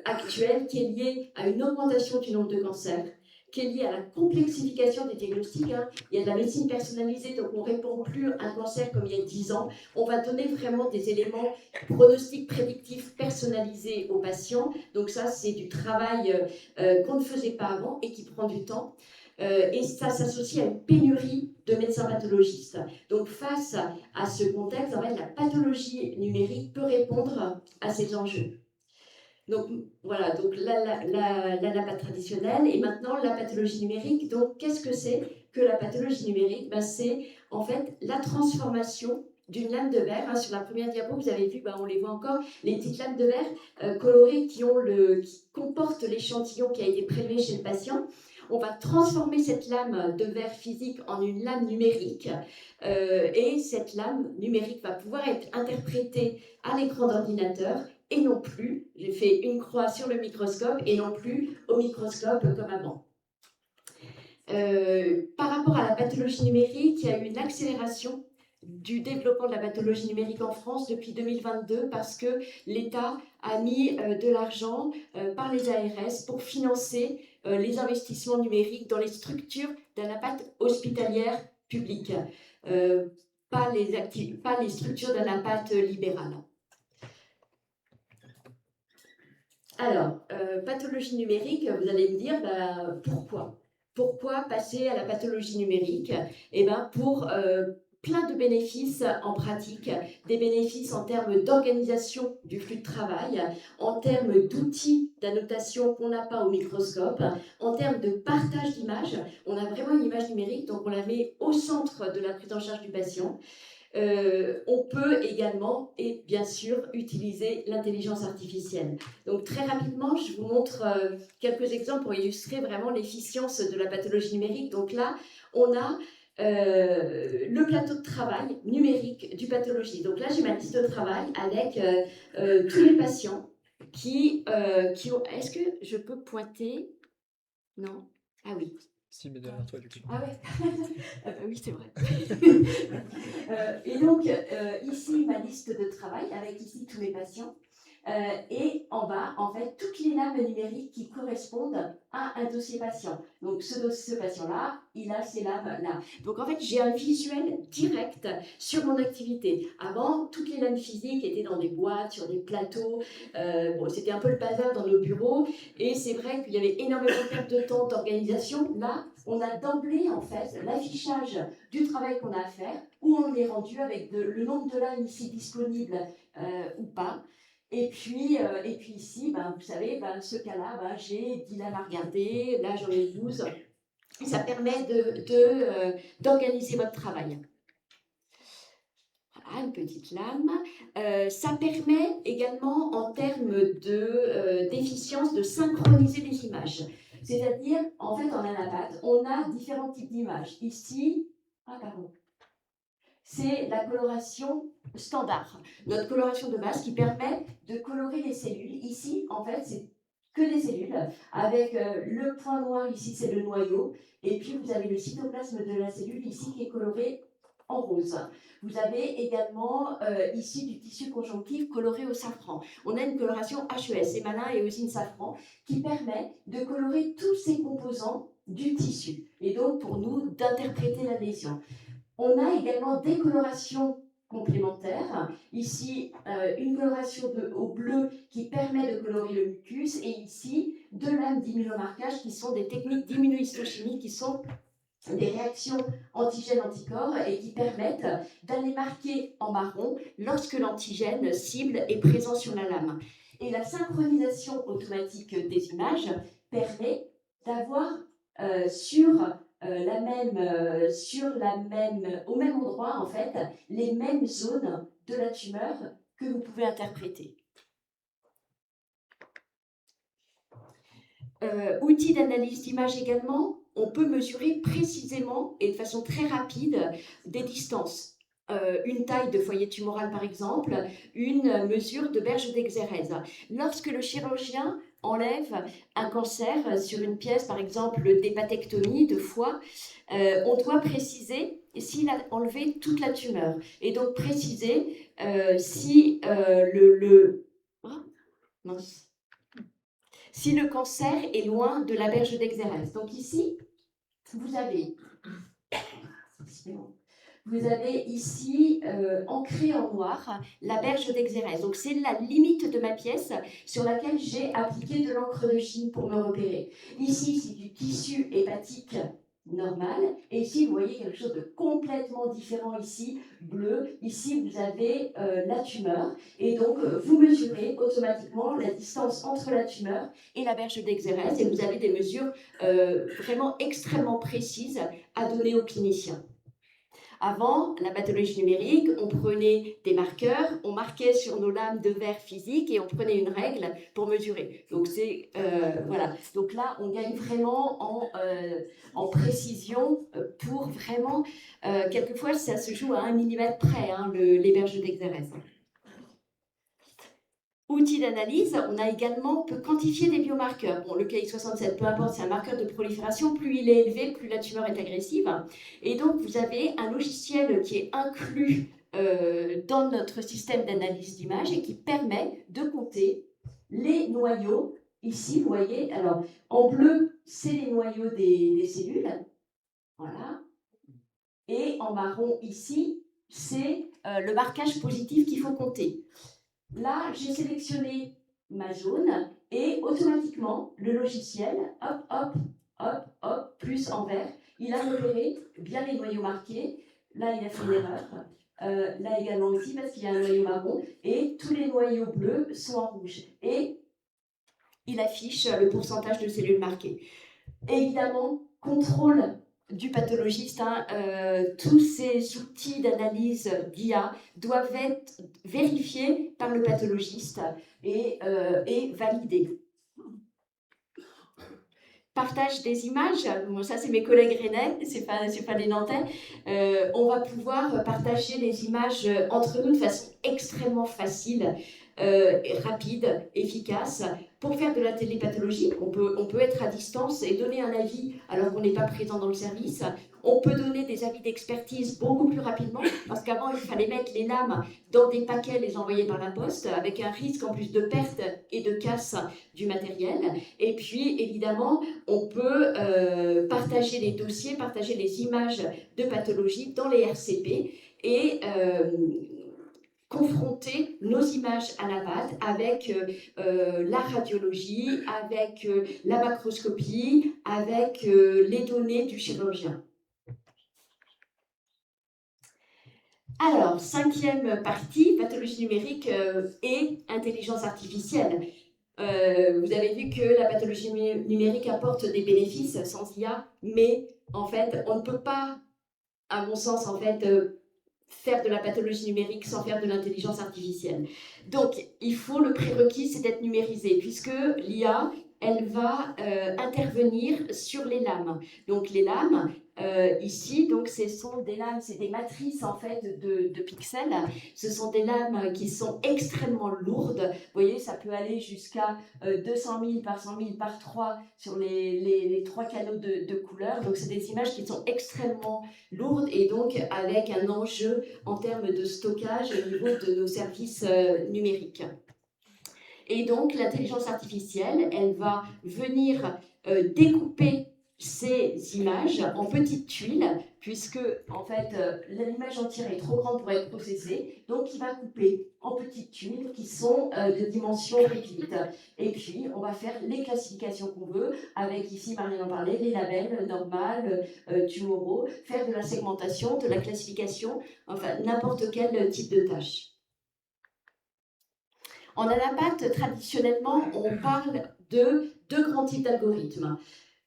actuelle qui est liée à une augmentation du nombre de cancers, qui est liée à la complexification des diagnostics. Hein. Il y a de la médecine personnalisée, donc on ne répond plus à un cancer comme il y a 10 ans. On va donner vraiment des éléments pronostiques prédictifs personnalisés aux patients. Donc ça, c'est du travail qu'on ne faisait pas avant et qui prend du temps. Et ça s'associe à une pénurie de médecins pathologistes. Donc face à ce contexte, en fait, la pathologie numérique peut répondre à ces enjeux. Donc voilà, donc l'anapathe traditionnelle et maintenant la pathologie numérique. Donc qu'est-ce que c'est que la pathologie numérique? Ben, c'est en fait la transformation d'une lame de verre. Hein, sur la première diapo, vous avez vu, ben, on les voit encore, les petites lames de verre colorées qui comportent l'échantillon qui a été prélevé chez le patient. On va transformer cette lame de verre physique en une lame numérique et cette lame numérique va pouvoir être interprétée à l'écran d'ordinateur et non plus, j'ai fait une croix sur le microscope et non plus au microscope comme avant. Par rapport à la pathologie numérique, il y a eu une accélération du développement de la pathologie numérique en France depuis 2022 parce que l'État a mis de l'argent par les ARS pour financer les investissements numériques dans les structures d'anapathe hospitalière publique, pas les structures d'anapathe libérale. Alors, pathologie numérique, vous allez me dire, bah, pourquoi? Pourquoi passer à la pathologie numérique? Eh bien, pour plein de bénéfices en pratique, des bénéfices en termes d'organisation du flux de travail, en termes d'outils d'annotation qu'on n'a pas au microscope, en termes de partage d'images. On a vraiment une image numérique, donc on la met au centre de la prise en charge du patient. On peut également, et bien sûr, utiliser l'intelligence artificielle. Donc très rapidement, je vous montre quelques exemples pour illustrer vraiment l'efficience de la pathologie numérique. Donc là, on a le plateau de travail numérique du pathologie. Donc là, j'ai ma liste de travail avec tous les patients qui ont... Est-ce que je peux pointer? Non? Ah oui. Si, mais derrière toi, du coup. Ah ouais. Oui, c'est vrai. Et donc, ici, ma liste de travail, avec ici tous mes patients. Et en bas, en fait, toutes les lames numériques qui correspondent à un dossier patient. Donc, ce patient-là, il a ces lames-là. Donc, en fait, j'ai un visuel direct sur mon activité. Avant, toutes les lames physiques étaient dans des boîtes, sur des plateaux. Bon, c'était un peu le bazar dans nos bureaux. Et c'est vrai qu'il y avait énormément de perte de temps d'organisation. Là, on a d'emblée, en fait, l'affichage du travail qu'on a à faire, où on est rendu avec le nombre de lames ici disponibles ou pas. Et puis ici, ben, vous savez, ben, ce cas-là, ben, j'ai 10 lames à regarder, là j'en ai 12. Ça permet d'organiser votre travail. Voilà, une petite lame. Ça permet également, en termes d'efficience, de synchroniser les images. C'est-à-dire, en fait, en anapathe, on a différents types d'images. Ici, c'est la coloration standard. Notre coloration de base qui permet de colorer les cellules. Ici, en fait, c'est que des cellules, avec le point noir ici, c'est le noyau, et puis vous avez le cytoplasme de la cellule ici qui est coloré en rose. Vous avez également ici du tissu conjonctif coloré au safran. On a une coloration HES, hémalin et eosine safran, qui permet de colorer tous ces composants du tissu, et donc pour nous d'interpréter la lésion. On a également des colorations complémentaires. Ici, une coloration au bleu qui permet de colorer le mucus, et ici, deux lames d'immunomarquage qui sont des techniques d'immunohistochimie qui sont des réactions antigènes-anticorps et qui permettent d'aller marquer en marron lorsque l'antigène cible est présent sur la lame. Et la synchronisation automatique des images permet d'avoir au même endroit, en fait, les mêmes zones de la tumeur que vous pouvez interpréter. Outils d'analyse d'image également, on peut mesurer précisément et de façon très rapide des distances. Une taille de foyer tumoral par exemple, une mesure de berge d'exérèse. Lorsque le chirurgien enlève un cancer sur une pièce, par exemple d'hépatectomie de foie, on doit préciser s'il a enlevé toute la tumeur. Et donc préciser si si le cancer est loin de la berge d'exérèse. Donc ici, vous avez ici ancré en noir la berge d'exérèse. Donc c'est la limite de ma pièce sur laquelle j'ai appliqué de l'encre de Chine pour me repérer. Ici, c'est du tissu hépatique normal. Et ici, vous voyez quelque chose de complètement différent ici, bleu. Ici, vous avez la tumeur. Et donc, vous mesurez automatiquement la distance entre la tumeur et la berge d'exérèse. Et vous avez des mesures vraiment extrêmement précises à donner aux cliniciens. Avant, la pathologie numérique, on prenait des marqueurs, on marquait sur nos lames de verre physique et on prenait une règle pour mesurer. Donc c'est voilà. Donc là, on gagne vraiment en précision pour vraiment quelquefois ça se joue à 1 mm près, hein, les berges d'exérèse. Outils d'analyse, on peut quantifier des biomarqueurs. Bon, le Ki67, peu importe, c'est un marqueur de prolifération. Plus il est élevé, plus la tumeur est agressive. Et donc, vous avez un logiciel qui est inclus dans notre système d'analyse d'image et qui permet de compter les noyaux. Ici, vous voyez, alors, en bleu, c'est les noyaux des cellules. Voilà. Et en marron, ici, c'est le marquage positif qu'il faut compter. Là, j'ai sélectionné ma zone et automatiquement, le logiciel, hop, hop, hop, hop, plus en vert, il a repéré bien les noyaux marqués. Là, il a fait une erreur. Là également aussi, parce qu'il y a un noyau marron. Et tous les noyaux bleus sont en rouge. Et il affiche le pourcentage de cellules marquées. Évidemment, contrôle du pathologiste, hein, tous ces outils d'analyse d'IA doivent être vérifiés par le pathologiste et validés. Partage des images, bon, ça c'est mes collègues rennais, c'est pas les Nantais. On va pouvoir partager les images entre nous de façon extrêmement facile, rapide, efficace. Pour faire de la télépathologie, on peut être à distance et donner un avis alors qu'on n'est pas présent dans le service. On peut donner des avis d'expertise beaucoup plus rapidement, parce qu'avant, il fallait mettre les lames dans des paquets, les envoyer par la poste, avec un risque en plus de perte et de casse du matériel. Et puis, évidemment, on peut partager les dossiers, partager les images de pathologie dans les RCP et confronter nos images à la BAT avec la radiologie, avec la macroscopie, avec les données du chirurgien. Alors, 5e partie, pathologie numérique et intelligence artificielle. Vous avez vu que la pathologie numérique apporte des bénéfices sans IA, mais en fait, on ne peut pas, à mon sens, en fait, faire de la pathologie numérique sans faire de l'intelligence artificielle. Donc, il faut, le prérequis, c'est d'être numérisé, puisque l'IA, elle va intervenir sur les lames. Donc, les lames, ici, donc ce sont des lames, c'est des matrices en fait de pixels. Ce sont des lames qui sont extrêmement lourdes. Vous voyez, ça peut aller jusqu'à 200 000 par 100 000 par 3 sur les 3 canaux de couleurs. Donc c'est des images qui sont extrêmement lourdes et donc avec un enjeu en termes de stockage au niveau de nos services numériques. Et donc l'intelligence artificielle, elle va venir découper ces images en petites tuiles, puisque en fait l'image entière est trop grande pour être processée, donc il va couper en petites tuiles qui sont de dimension réduite. Et puis on va faire les classifications qu'on veut, avec ici Marianne en parlait, les labels normal, tomorrow, faire de la segmentation, de la classification, enfin n'importe quel type de tâche. En Anapat, traditionnellement, on parle de deux grands types d'algorithmes.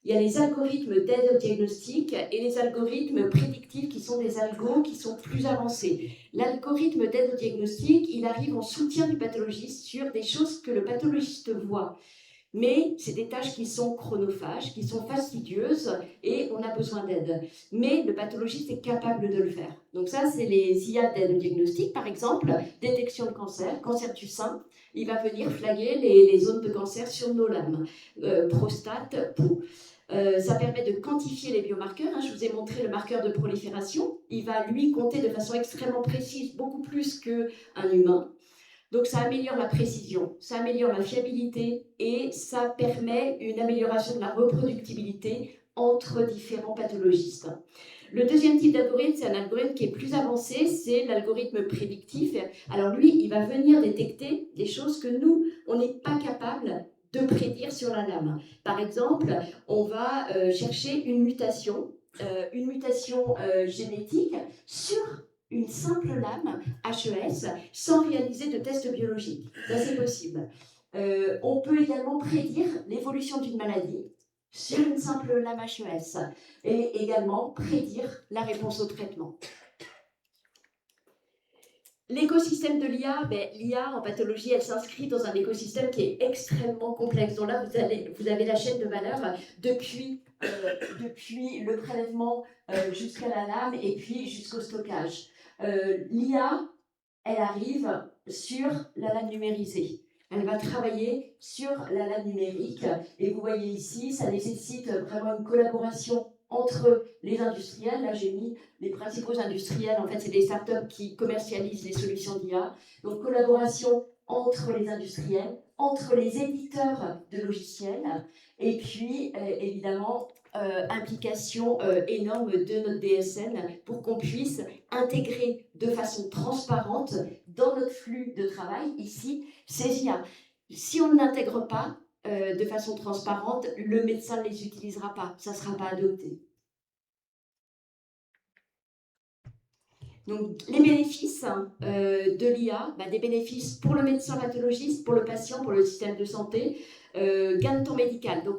Il y a les algorithmes d'aide au diagnostic et les algorithmes prédictifs qui sont des algos qui sont plus avancés. L'algorithme d'aide au diagnostic, il arrive en soutien du pathologiste sur des choses que le pathologiste voit. Mais c'est des tâches qui sont chronophages, qui sont fastidieuses et on a besoin d'aide. Mais le pathologiste est capable de le faire. Donc ça, c'est les IA d'aide au diagnostic, par exemple, détection de cancer, cancer du sein. Il va venir flaguer les zones de cancer sur nos lames, prostate, peau. Ça permet de quantifier les biomarqueurs. Je vous ai montré le marqueur de prolifération. Il va, lui, compter de façon extrêmement précise, beaucoup plus qu'un humain. Donc ça améliore la précision, ça améliore la fiabilité et ça permet une amélioration de la reproductibilité entre différents pathologistes. Le deuxième type d'algorithme, c'est un algorithme qui est plus avancé, c'est l'algorithme prédictif. Alors lui, il va venir détecter des choses que nous, on n'est pas capable de prédire sur la lame. Par exemple, on va chercher une mutation génétique sur une simple lame HES sans réaliser de tests biologiques. Ça, c'est possible. On peut également prédire l'évolution d'une maladie sur une simple lame HES et également prédire la réponse au traitement. L'écosystème de l'IA, l'IA en pathologie, elle s'inscrit dans un écosystème qui est extrêmement complexe. Donc là, vous avez la chaîne de valeur depuis le prélèvement jusqu'à la lame et puis jusqu'au stockage. L'IA, elle arrive sur la lame numérisée. Elle va travailler sur la lame numérique. Et vous voyez ici, ça nécessite vraiment une collaboration entre les industriels. Là, j'ai mis les principaux industriels. En fait, c'est des startups qui commercialisent les solutions d'IA. Donc, collaboration entre les industriels, entre les éditeurs de logiciels, et puis, évidemment, implication énorme de notre DSN pour qu'on puisse intégrer de façon transparente dans notre flux de travail, ici, ces IA. Si on ne l'intègre pas de façon transparente, le médecin ne les utilisera pas, ça ne sera pas adopté. Donc, les bénéfices de l'IA, des bénéfices pour le médecin pathologiste, pour le patient, pour le système de santé, gain de temps médical. Donc,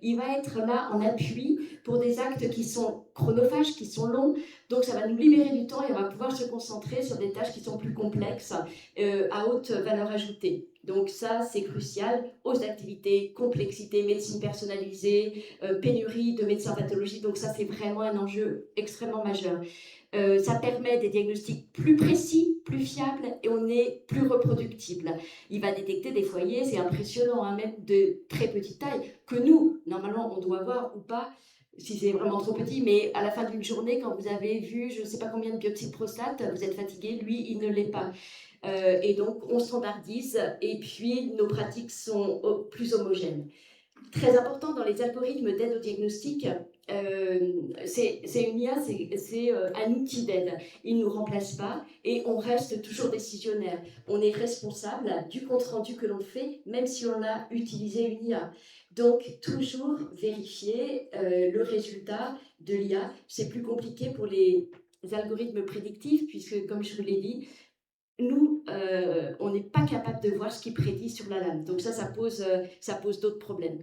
il va être là en appui pour des actes qui sont chronophages, qui sont longs. Donc, ça va nous libérer du temps et on va pouvoir se concentrer sur des tâches qui sont plus complexes, à haute valeur ajoutée. Donc ça, c'est crucial aux activités, complexité, médecine personnalisée, pénurie de médecins pathologiques. Donc ça, c'est vraiment un enjeu extrêmement majeur. Ça permet des diagnostics plus précis, plus fiables et on est plus reproductible. Il va détecter des foyers, c'est impressionnant, même de très petite taille, que nous, normalement, on doit voir ou pas, si c'est vraiment trop petit, mais à la fin d'une journée, quand vous avez vu je ne sais pas combien de biopsies de prostate, vous êtes fatigué, lui, il ne l'est pas. Et donc, on standardise et puis nos pratiques sont plus homogènes. Très important dans les algorithmes d'aide au diagnostic, c'est une IA, c'est un outil d'aide. Il ne nous remplace pas et on reste toujours décisionnaire. On est responsable du compte-rendu que l'on fait, même si on a utilisé une IA. Donc, toujours vérifier le résultat de l'IA. C'est plus compliqué pour les algorithmes prédictifs, puisque, comme je vous l'ai dit, nous, on n'est pas capable de voir ce qui prédit sur la lame. Donc ça pose d'autres problèmes.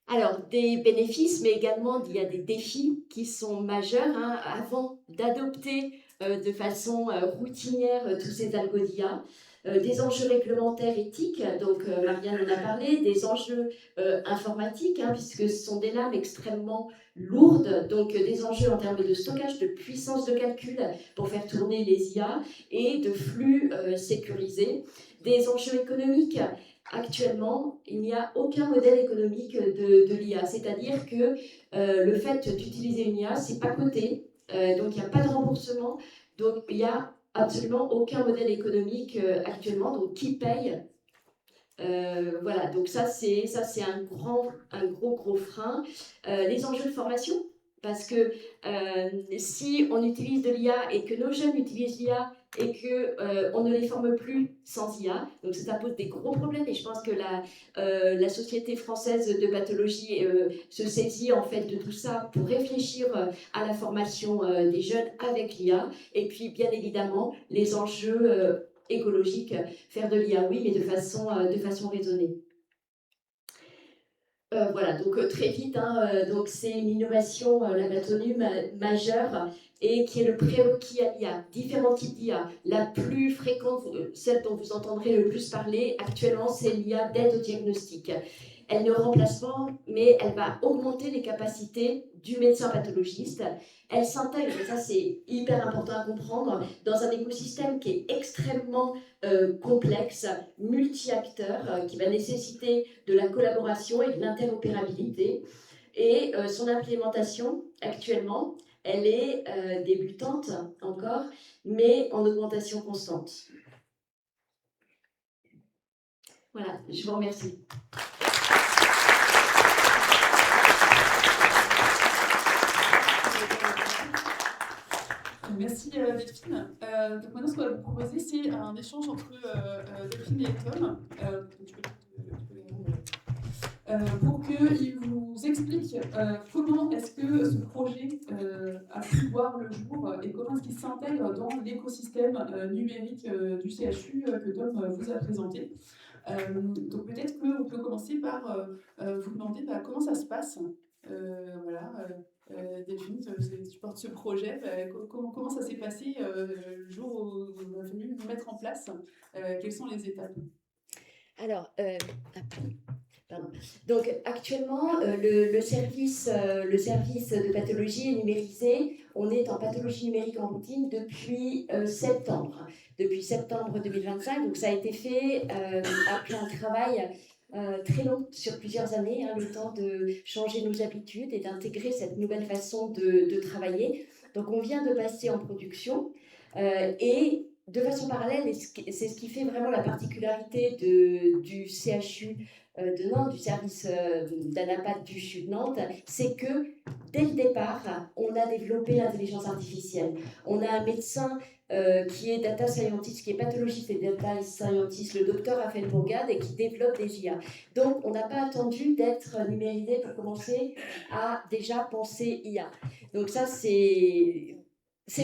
Alors, des bénéfices, mais également, il y a des défis qui sont majeurs. Avant d'adopter de façon routinière tous ces algos d'IA, des enjeux réglementaires éthiques, donc Marianne en a parlé, des enjeux informatiques, hein, puisque ce sont des lames extrêmement lourdes, donc des enjeux en termes de stockage, de puissance de calcul pour faire tourner les IA et de flux sécurisés, des enjeux économiques. Actuellement, il n'y a aucun modèle économique de l'IA, c'est-à-dire que le fait d'utiliser une IA, c'est pas coté, donc il n'y a pas de remboursement, donc il n'y a absolument aucun modèle économique actuellement, donc qui paye. Voilà, donc ça c'est un gros frein. Les enjeux de formation, parce que si on utilise de l'IA et que nos jeunes utilisent l'IA et que on ne les forme plus sans IA, donc ça pose des gros problèmes. Et je pense que la Société française de pathologie se saisit en fait de tout ça pour réfléchir à la formation des jeunes avec l'IA. Et puis bien évidemment les enjeux écologique, faire de l'IA, oui, mais de façon raisonnée. Voilà, donc très vite, hein, donc c'est une innovation, la métonyme majeure, et qui est le prérequis à l'IA. Différents types d'IA. La plus fréquente, celle dont vous entendrez le plus parler actuellement, c'est l'IA d'aide au diagnostic. Elle ne remplace pas, mais elle va augmenter les capacités du médecin pathologiste. Elle s'intègre, et ça c'est hyper important à comprendre, dans un écosystème qui est extrêmement complexe, multi-acteurs, qui va nécessiter de la collaboration et de l'interopérabilité. Et son implémentation, actuellement, elle est débutante encore, mais en augmentation constante. Voilà, je vous remercie. Merci Delphine. Donc maintenant, ce qu'on va vous proposer, c'est un échange entre Delphine et Tom. Pour qu'ils vous expliquent comment est-ce que ce projet a pu voir le jour et comment est-ce qu'il s'intègre dans l'écosystème numérique du CHU que Tom vous a présenté. Donc peut-être qu'on peut commencer par vous demander comment ça se passe. Voilà. Delphine, tu portes ce projet. Comment ça s'est passé le jour où on est venu mettre en place? Quelles sont les étapes? Alors, pardon. Donc actuellement, le service de pathologie est numérisé. On est en pathologie numérique en routine depuis septembre 2025. Donc ça a été fait après un travail très long sur plusieurs années, hein, le temps de changer nos habitudes et d'intégrer cette nouvelle façon de travailler. Donc on vient de passer en production et de façon parallèle, et c'est ce qui fait vraiment la particularité du CHU de Nantes, du service d'Anapat du CHU de Nantes, c'est que dès le départ, on a développé l'intelligence artificielle. On a un médecin qui est data scientist, qui est pathologiste et data scientist, le docteur Raphaël Bourgade, et qui développe des IA. Donc, on n'a pas attendu d'être numérisé pour commencer à déjà penser IA. Donc ça, c'est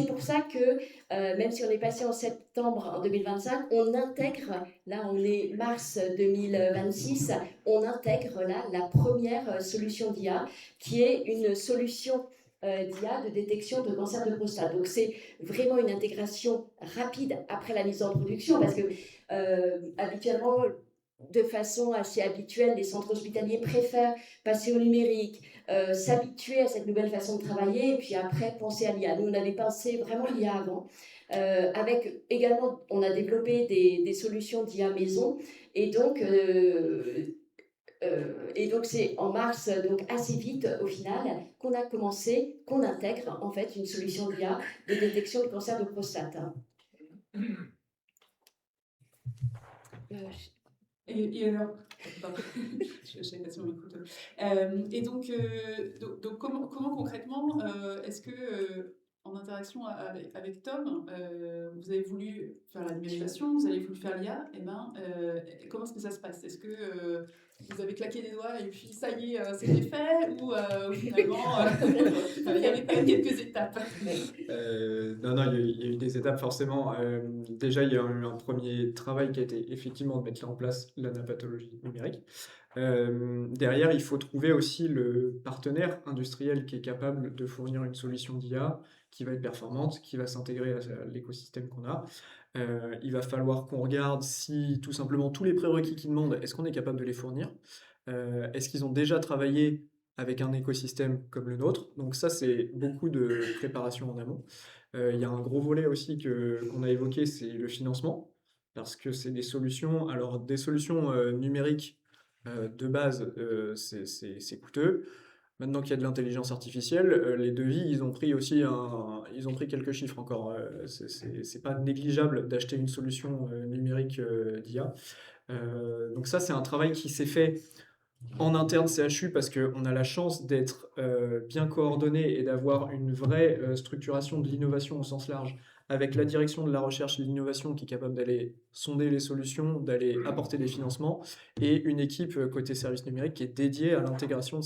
pour ça que, même si on est passé en septembre en 2025, on intègre, là on est mars 2026, on intègre là la première solution d'IA, qui est une solution d'IA de détection de cancer de prostate. Donc c'est vraiment une intégration rapide après la mise en production, parce que habituellement, de façon assez habituelle, les centres hospitaliers préfèrent passer au numérique, s'habituer à cette nouvelle façon de travailler, et puis après penser à l'IA. Nous, on avait pensé vraiment l'IA avant. Avec également, on a développé des solutions d'IA maison, et donc c'est en mars, donc assez vite au final, qu'on a commencé, qu'on intègre en fait une solution d'IA de détection de cancer de prostate. Et alors, je sais pas si on m'écoute. Et donc comment concrètement est-ce que en interaction avec Tom, vous avez voulu faire la numérisation, vous avez voulu faire l'IA, et comment est-ce que ça se passe? Est-ce que vous avez claqué des doigts et puis ça y est, c'était fait, ou finalement, il y avait quand même quelques étapes? Non, il y a eu des étapes forcément. Déjà, il y a eu un premier travail qui a été effectivement de mettre en place l'anapathologie numérique. Derrière, il faut trouver aussi le partenaire industriel qui est capable de fournir une solution d'IA qui va être performante, qui va s'intégrer à l'écosystème qu'on a. Il va falloir qu'on regarde si tout simplement tous les prérequis qu'ils demandent, est-ce qu'on est capable de les fournir? Est-ce qu'ils ont déjà travaillé avec un écosystème comme le nôtre? Donc ça, c'est beaucoup de préparation en amont. Il y a un gros volet aussi qu'on a évoqué, c'est le financement, parce que c'est des solutions, alors des solutions numériques de base, c'est coûteux. Maintenant qu'il y a de l'intelligence artificielle, les devis, ils ont pris quelques chiffres encore. C'est pas négligeable d'acheter une solution numérique d'IA. Donc ça, c'est un travail qui s'est fait en interne CHU parce qu'on a la chance d'être bien coordonné et d'avoir une vraie structuration de l'innovation au sens large avec la direction de la recherche et de l'innovation qui est capable d'aller sonder les solutions, d'aller apporter des financements et une équipe côté service numérique qui est dédiée à l'intégration de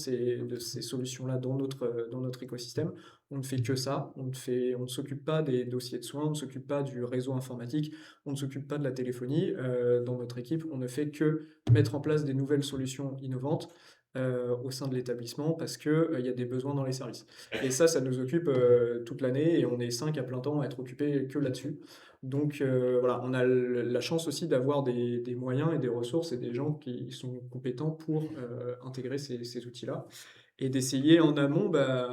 ces solutions-là dans notre écosystème. On ne fait que ça, on ne s'occupe pas des dossiers de soins, on ne s'occupe pas du réseau informatique, on ne s'occupe pas de la téléphonie. Dans notre équipe, on ne fait que mettre en place des nouvelles solutions innovantes au sein de l'établissement parce qu'il y a des besoins dans les services. Et ça nous occupe toute l'année et on est 5 à plein temps à être occupés que là-dessus. Donc voilà, on a la chance aussi d'avoir des moyens et des ressources et des gens qui sont compétents pour intégrer ces outils-là. Et d'essayer en amont,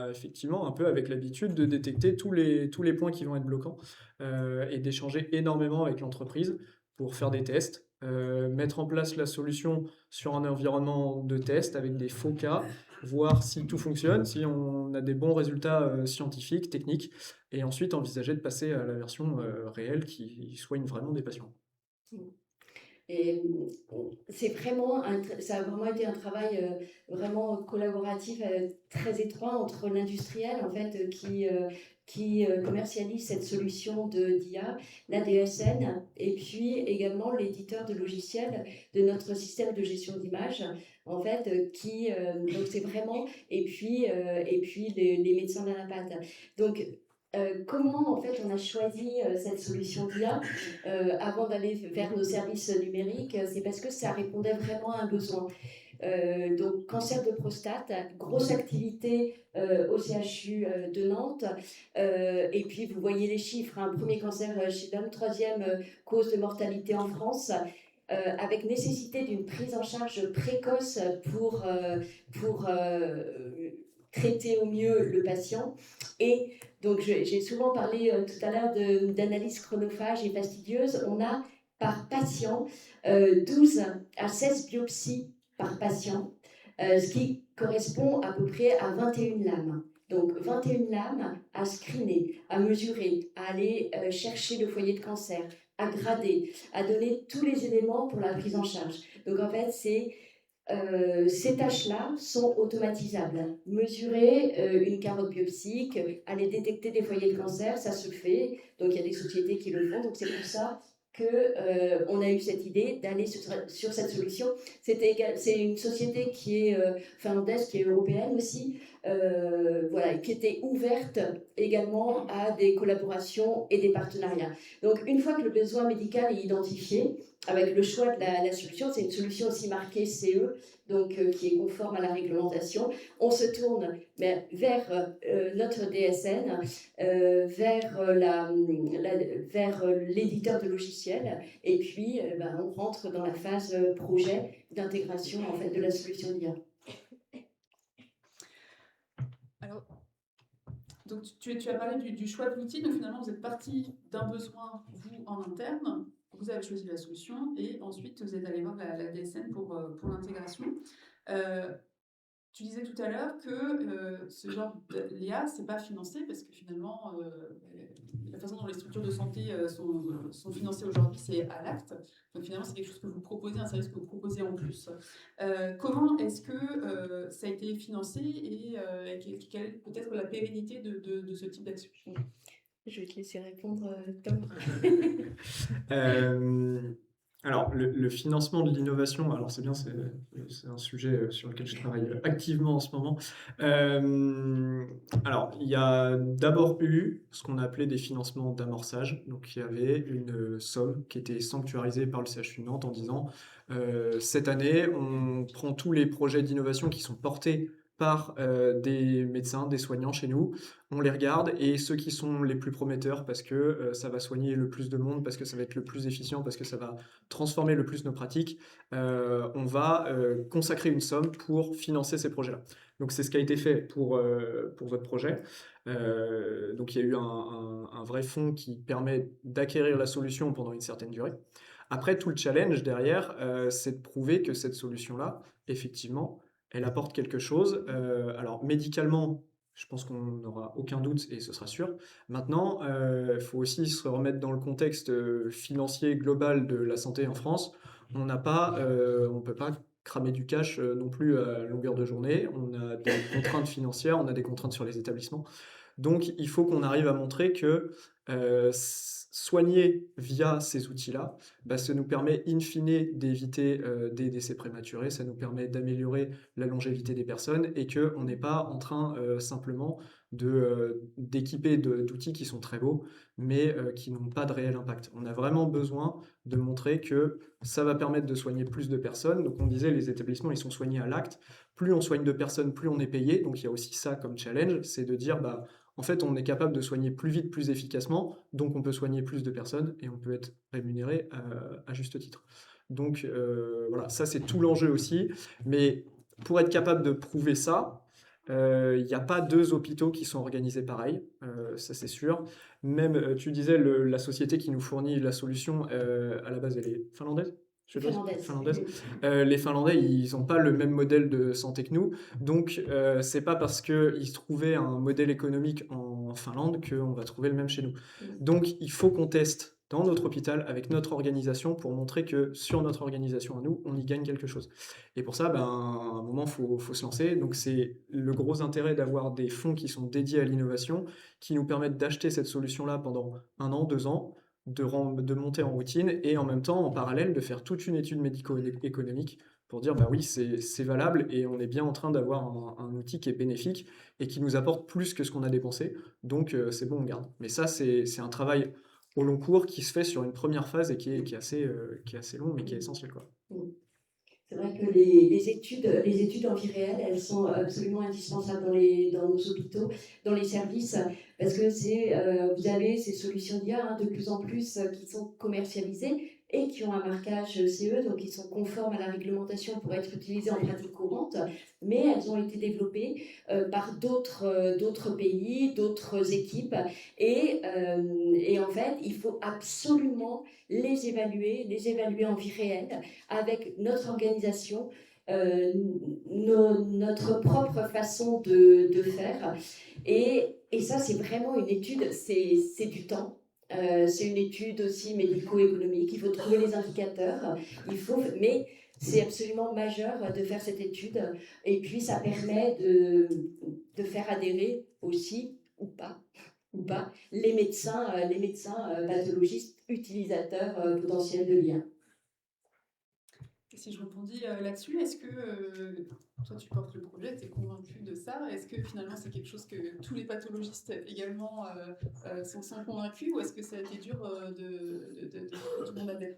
effectivement, un peu avec l'habitude de détecter tous les points qui vont être bloquants et d'échanger énormément avec l'entreprise pour faire des tests, mettre en place la solution sur un environnement de test avec des faux cas, voir si tout fonctionne, si on a des bons résultats scientifiques, techniques, et ensuite envisager de passer à la version réelle qui soigne vraiment des patients. Et ça a vraiment été un travail vraiment collaboratif, très étroit entre l'industriel en fait qui commercialise cette solution d'IA, la DSN, et puis également l'éditeur de logiciels de notre système de gestion d'images, en fait, donc c'est vraiment, et puis les médecins de la patte. Donc, comment en fait on a choisi cette solution d'IA avant d'aller vers nos services numériques? C'est parce que ça répondait vraiment à un besoin. Donc cancer de prostate, grosse activité au CHU de Nantes, et puis vous voyez les chiffres, hein, premier cancer chez l'homme, 3e cause de mortalité en France, avec nécessité d'une prise en charge précoce pour traiter au mieux le patient. Et donc j'ai souvent parlé tout à l'heure d'analyse chronophage et fastidieuse. On a par patient 12 à 16 biopsies par patient, ce qui correspond à peu près à 21 lames. Donc 21 lames à screener, à mesurer, à aller chercher le foyer de cancer, à grader, à donner tous les éléments pour la prise en charge. Donc en fait, ces tâches-là sont automatisables. Mesurer une carotte biopsique, aller détecter des foyers de cancer, ça se fait. Donc il y a des sociétés qui le font. Donc c'est pour ça qu'on a eu cette idée d'aller sur cette solution. C'est une société qui est finlandaise, qui est européenne aussi, qui était ouverte également à des collaborations et des partenariats. Donc une fois que le besoin médical est identifié, avec le choix de la solution, c'est une solution aussi marquée CE, donc qui est conforme à la réglementation. On se tourne vers notre DSN, vers l'éditeur de logiciels, et puis on rentre dans la phase projet d'intégration en fait de la solution d'IA. Alors, donc tu as parlé du choix de l'outil, donc finalement vous êtes parti d'un besoin, vous, en interne, vous avez choisi la solution, et ensuite vous êtes allé voir la DSN pour l'intégration. Tu disais tout à l'heure que ce genre d'IA, c'est pas financé, parce que finalement, la façon dont les structures de santé sont financées aujourd'hui, c'est à l'acte. Donc finalement, c'est quelque chose que vous proposez, un service que vous proposez en plus. Comment est-ce que ça a été financé et quelle est peut-être la pérennité de ce type d'action? Je vais te laisser répondre, Tom. Alors, le financement de l'innovation, alors c'est bien, c'est un sujet sur lequel je travaille activement en ce moment. Alors, il y a d'abord eu ce qu'on appelait des financements d'amorçage. Donc, il y avait une somme qui était sanctuarisée par le CHU de Nantes en disant cette année, on prend tous les projets d'innovation qui sont portés par des médecins, des soignants chez nous, on les regarde et ceux qui sont les plus prometteurs parce que ça va soigner le plus de monde, parce que ça va être le plus efficient, parce que ça va transformer le plus nos pratiques, on va consacrer une somme pour financer ces projets-là. Donc c'est ce qui a été fait pour votre projet. Donc il y a eu un vrai fonds qui permet d'acquérir la solution pendant une certaine durée. Après, tout le challenge derrière, c'est de prouver que cette solution-là, effectivement, elle apporte quelque chose. Alors médicalement, je pense qu'on n'aura aucun doute et ce sera sûr. Maintenant, il faut aussi se remettre dans le contexte financier global de la santé en France. On ne peut pas cramer du cash non plus à longueur de journée. On a des contraintes financières, on a des contraintes sur les établissements. Donc, il faut qu'on arrive à montrer que soigner via ces outils-là, bah, ça nous permet in fine d'éviter des décès prématurés, ça nous permet d'améliorer la longévité des personnes et qu'on n'est pas en train simplement d'équiper d'outils qui sont très beaux, mais qui n'ont pas de réel impact. On a vraiment besoin de montrer que ça va permettre de soigner plus de personnes. Donc on disait, les établissements, ils sont soignés à l'acte. Plus on soigne de personnes, plus on est payé. Donc il y a aussi ça comme challenge, c'est de dire, bah, en fait, on est capable de soigner plus vite, plus efficacement, donc on peut soigner plus de personnes et on peut être rémunéré à juste titre. Donc voilà, ça c'est tout l'enjeu aussi. Mais pour être capable de prouver ça, il n'y a pas deux hôpitaux qui sont organisés pareil, ça c'est sûr. Même, tu disais, la société qui nous fournit la solution, à la base, elle est finlandaise? Suédoise? Finlandaise. Finlandaise. Les Finlandais, ils n'ont pas le même modèle de santé que nous. Donc, c'est pas parce qu'ils trouvaient un modèle économique en Finlande qu'on va trouver le même chez nous. Donc, il faut qu'on teste dans notre hôpital avec notre organisation pour montrer que sur notre organisation à nous, on y gagne quelque chose. Et pour ça, ben, à un moment, faut se lancer. Donc, c'est le gros intérêt d'avoir des fonds qui sont dédiés à l'innovation, qui nous permettent d'acheter cette solution-là pendant 1 an, 2 ans, de monter en routine et en même temps, en parallèle, de faire toute une étude médico-économique pour dire, bah oui, c'est valable et on est bien en train d'avoir un outil qui est bénéfique et qui nous apporte plus que ce qu'on a dépensé. Donc, c'est bon, on garde. Mais ça, c'est un travail au long cours qui se fait sur une première phase et qui est assez long, mais qui est essentiel, quoi. C'est vrai que les études en vie réelle, elles sont absolument indispensables dans nos hôpitaux, dans les services, parce que vous avez ces solutions d'IA de plus en plus qui sont commercialisées et qui ont un marquage CE, donc qui sont conformes à la réglementation pour être utilisées en pratique courante, mais elles ont été développées par d'autres pays, d'autres équipes, et en fait, il faut absolument les évaluer en vie réelle, avec notre organisation, notre propre façon de faire. Et ça, c'est vraiment une étude, c'est du temps. C'est une étude aussi médico-économique. Il faut trouver les indicateurs. Mais c'est absolument majeur de faire cette étude. Et puis, ça permet de faire adhérer aussi, ou pas, les médecins pathologistes utilisateurs potentiels de l'IA. Si je rebondis là-dessus, est-ce que toi tu portes le projet, tu es convaincu de ça? Est-ce que finalement c'est quelque chose que tous les pathologistes également sont convaincus, ou est-ce que ça a été dur que tout le monde adhère?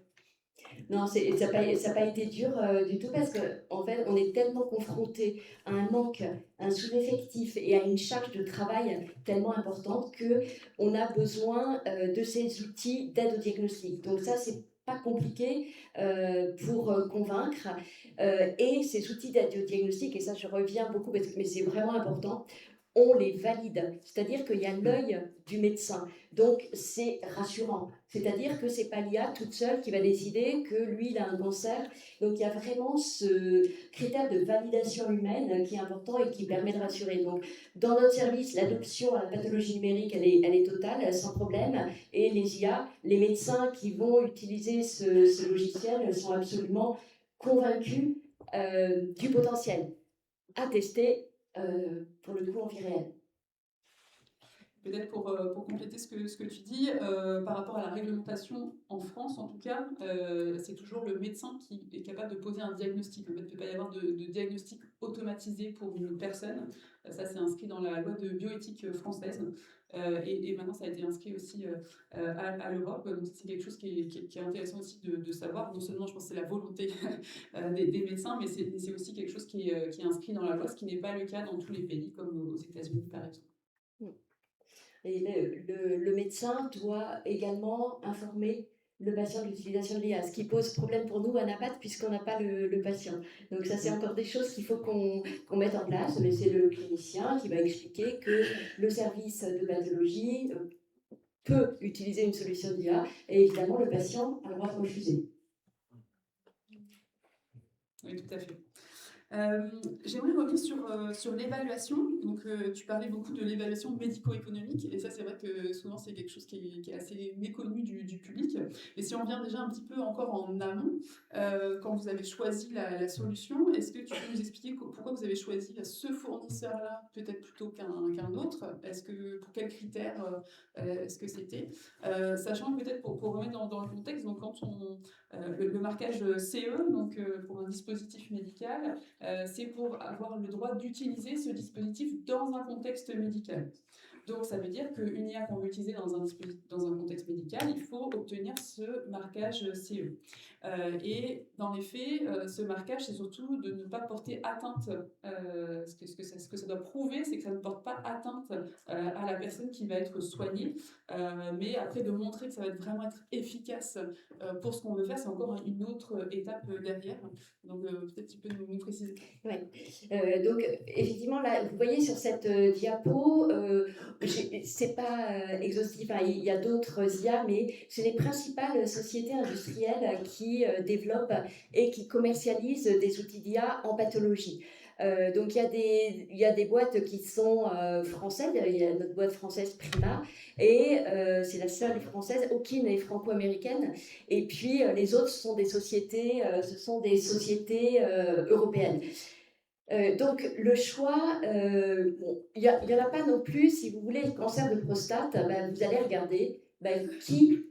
Non, ça n'a pas été dur du tout, parce qu'en fait, on est tellement confronté à un manque, un sous-effectif et à une charge de travail tellement importante qu'on a besoin de ces outils d'aide au diagnostic. Donc ça, c'est pas compliqué pour convaincre. Et ces outils d'aide au diagnostic, et ça je reviens beaucoup, mais c'est vraiment important, on les valide. C'est-à-dire qu'il y a l'œil du médecin. Donc, c'est rassurant. C'est-à-dire que ce n'est pas l'IA toute seule qui va décider que lui, il a un cancer. Donc, il y a vraiment ce critère de validation humaine qui est important et qui permet de rassurer. Donc, dans notre service, l'adoption à la pathologie numérique, elle est totale, sans problème. Et les IA, les médecins qui vont utiliser ce logiciel sont absolument convaincus du potentiel à tester pour le coup en vie réelle. Peut-être pour compléter ce que tu dis, par rapport à la réglementation en France, en tout cas, c'est toujours le médecin qui est capable de poser un diagnostic. En fait, il ne peut pas y avoir de diagnostic automatisé pour une personne. Ça, c'est inscrit dans la loi de bioéthique française. Et maintenant, ça a été inscrit aussi à l'Europe. Donc, c'est quelque chose qui est intéressant aussi de savoir. Non seulement, je pense que c'est la volonté des médecins, mais c'est aussi quelque chose qui est inscrit dans la loi, ce qui n'est pas le cas dans tous les pays, comme aux États-Unis, par exemple. Et le médecin doit également informer le patient de l'utilisation de l'IA, ce qui pose problème pour nous à NAPAT puisqu'on n'a pas le patient. Donc ça, c'est encore des choses qu'il faut qu'on mette en place, mais c'est le clinicien qui va expliquer que le service de pathologie peut utiliser une solution d'IA et évidemment le patient a le droit de refuser. Oui, tout à fait. J'aimerais revenir sur l'évaluation. Donc, tu parlais beaucoup de l'évaluation médico-économique, et ça, c'est vrai que souvent, c'est quelque chose qui est assez méconnu du public. Et si on vient déjà un petit peu encore en amont, quand vous avez choisi la solution, est-ce que tu peux nous expliquer pourquoi vous avez choisi ce fournisseur-là, peut-être plutôt qu'un autre? Pour quels critères est-ce que c'était? Sachant peut-être pour remettre dans le contexte, donc quand le marquage CE, donc pour un dispositif médical, c'est pour avoir le droit d'utiliser ce dispositif dans un contexte médical. Donc, ça veut dire qu'une IA qu'on veut utiliser dans un contexte médical, il faut obtenir ce marquage CE. Et dans les faits, ce marquage, c'est surtout de ne pas porter atteinte. Ce que ça doit prouver, c'est que ça ne porte pas atteinte à la personne qui va être soignée. Mais après, de montrer que ça va vraiment être efficace pour ce qu'on veut faire, c'est encore une autre étape derrière. Donc, peut-être tu peux nous préciser. Oui. Donc, effectivement, là, vous voyez sur cette diapo, c'est pas exhaustif, hein, il y a d'autres IA, mais c'est les principales sociétés industrielles qui développent et qui commercialisent des outils d'IA en pathologie. Donc il y a des boîtes qui sont françaises, il y a notre boîte française Prima, et c'est la seule française, Okin est franco-américaine, et puis les autres sont des sociétés, européennes. Donc le choix, il y en a pas non plus, si vous voulez, le cancer de prostate, vous allez regarder qui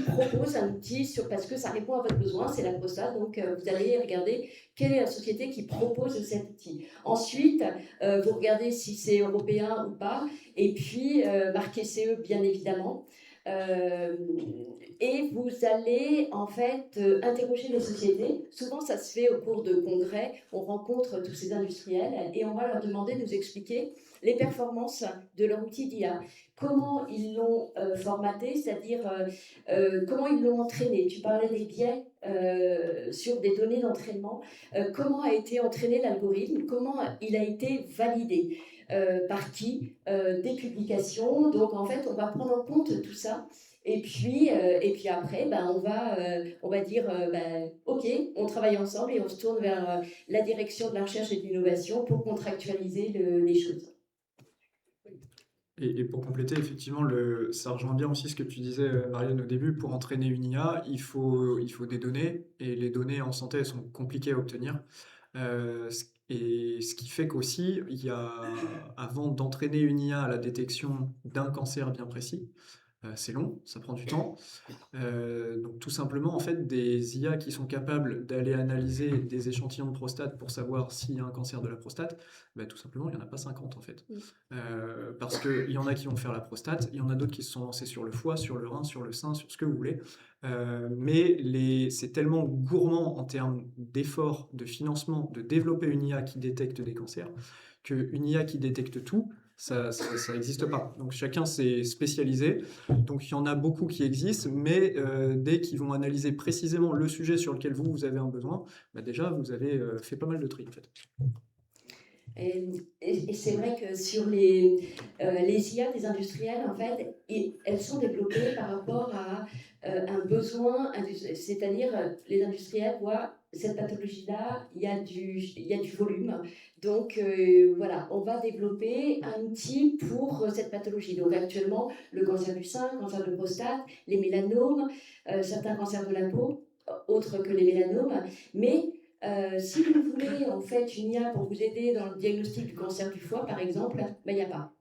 propose un outil parce que ça répond à votre besoin, c'est la prostate, donc vous allez regarder quelle est la société qui propose cet outil. Ensuite, vous regardez si c'est européen ou pas, et puis marquez CE bien évidemment. Et vous allez en fait interroger les sociétés. Souvent ça se fait au cours de congrès, on rencontre tous ces industriels et on va leur demander de nous expliquer les performances de leur outil d'IA, comment ils l'ont formaté, c'est-à-dire comment ils l'ont entraîné. Tu parlais des biais sur des données d'entraînement, comment a été entraîné l'algorithme, comment il a été validé. Par qui, des publications. Donc en fait, on va prendre en compte tout ça. Et puis après, on va dire, ok, on travaille ensemble et on se tourne vers la direction de la recherche et de l'innovation pour contractualiser les choses. Et pour compléter, effectivement, ça rejoint bien aussi ce que tu disais, Marianne, au début. Pour entraîner une IA, il faut des données, et les données en santé, elles sont compliquées à obtenir. Et ce qui fait qu'aussi, avant d'entraîner une IA à la détection d'un cancer bien précis, c'est long, ça prend du temps. Donc tout simplement, en fait, des IA qui sont capables d'aller analyser des échantillons de prostate pour savoir s'il y a un cancer de la prostate, tout simplement, il n'y en a pas 50 en fait. Parce qu'il y en a qui vont faire la prostate, il y en a d'autres qui se sont lancés sur le foie, sur le rein, sur le sein, sur ce que vous voulez. Mais c'est tellement gourmand en termes d'efforts, de financement, de développer une IA qui détecte des cancers, qu'une IA qui détecte tout, ça n'existe pas. Donc chacun s'est spécialisé. Donc il y en a beaucoup qui existent, mais dès qu'ils vont analyser précisément le sujet sur lequel vous avez un besoin, déjà vous avez fait pas mal de tri en fait. Et c'est vrai que sur les IA des industriels, en fait, elles sont développées par rapport à un besoin, c'est-à-dire les industriels voient cette pathologie-là, il y a du volume. Donc voilà, on va développer un outil pour cette pathologie. Donc actuellement, le cancer du sein, le cancer de prostate, les mélanomes, certains cancers de la peau, autres que les mélanomes, mais si vous voulez en fait une IA pour vous aider dans le diagnostic du cancer du foie, par exemple, il n'y a pas.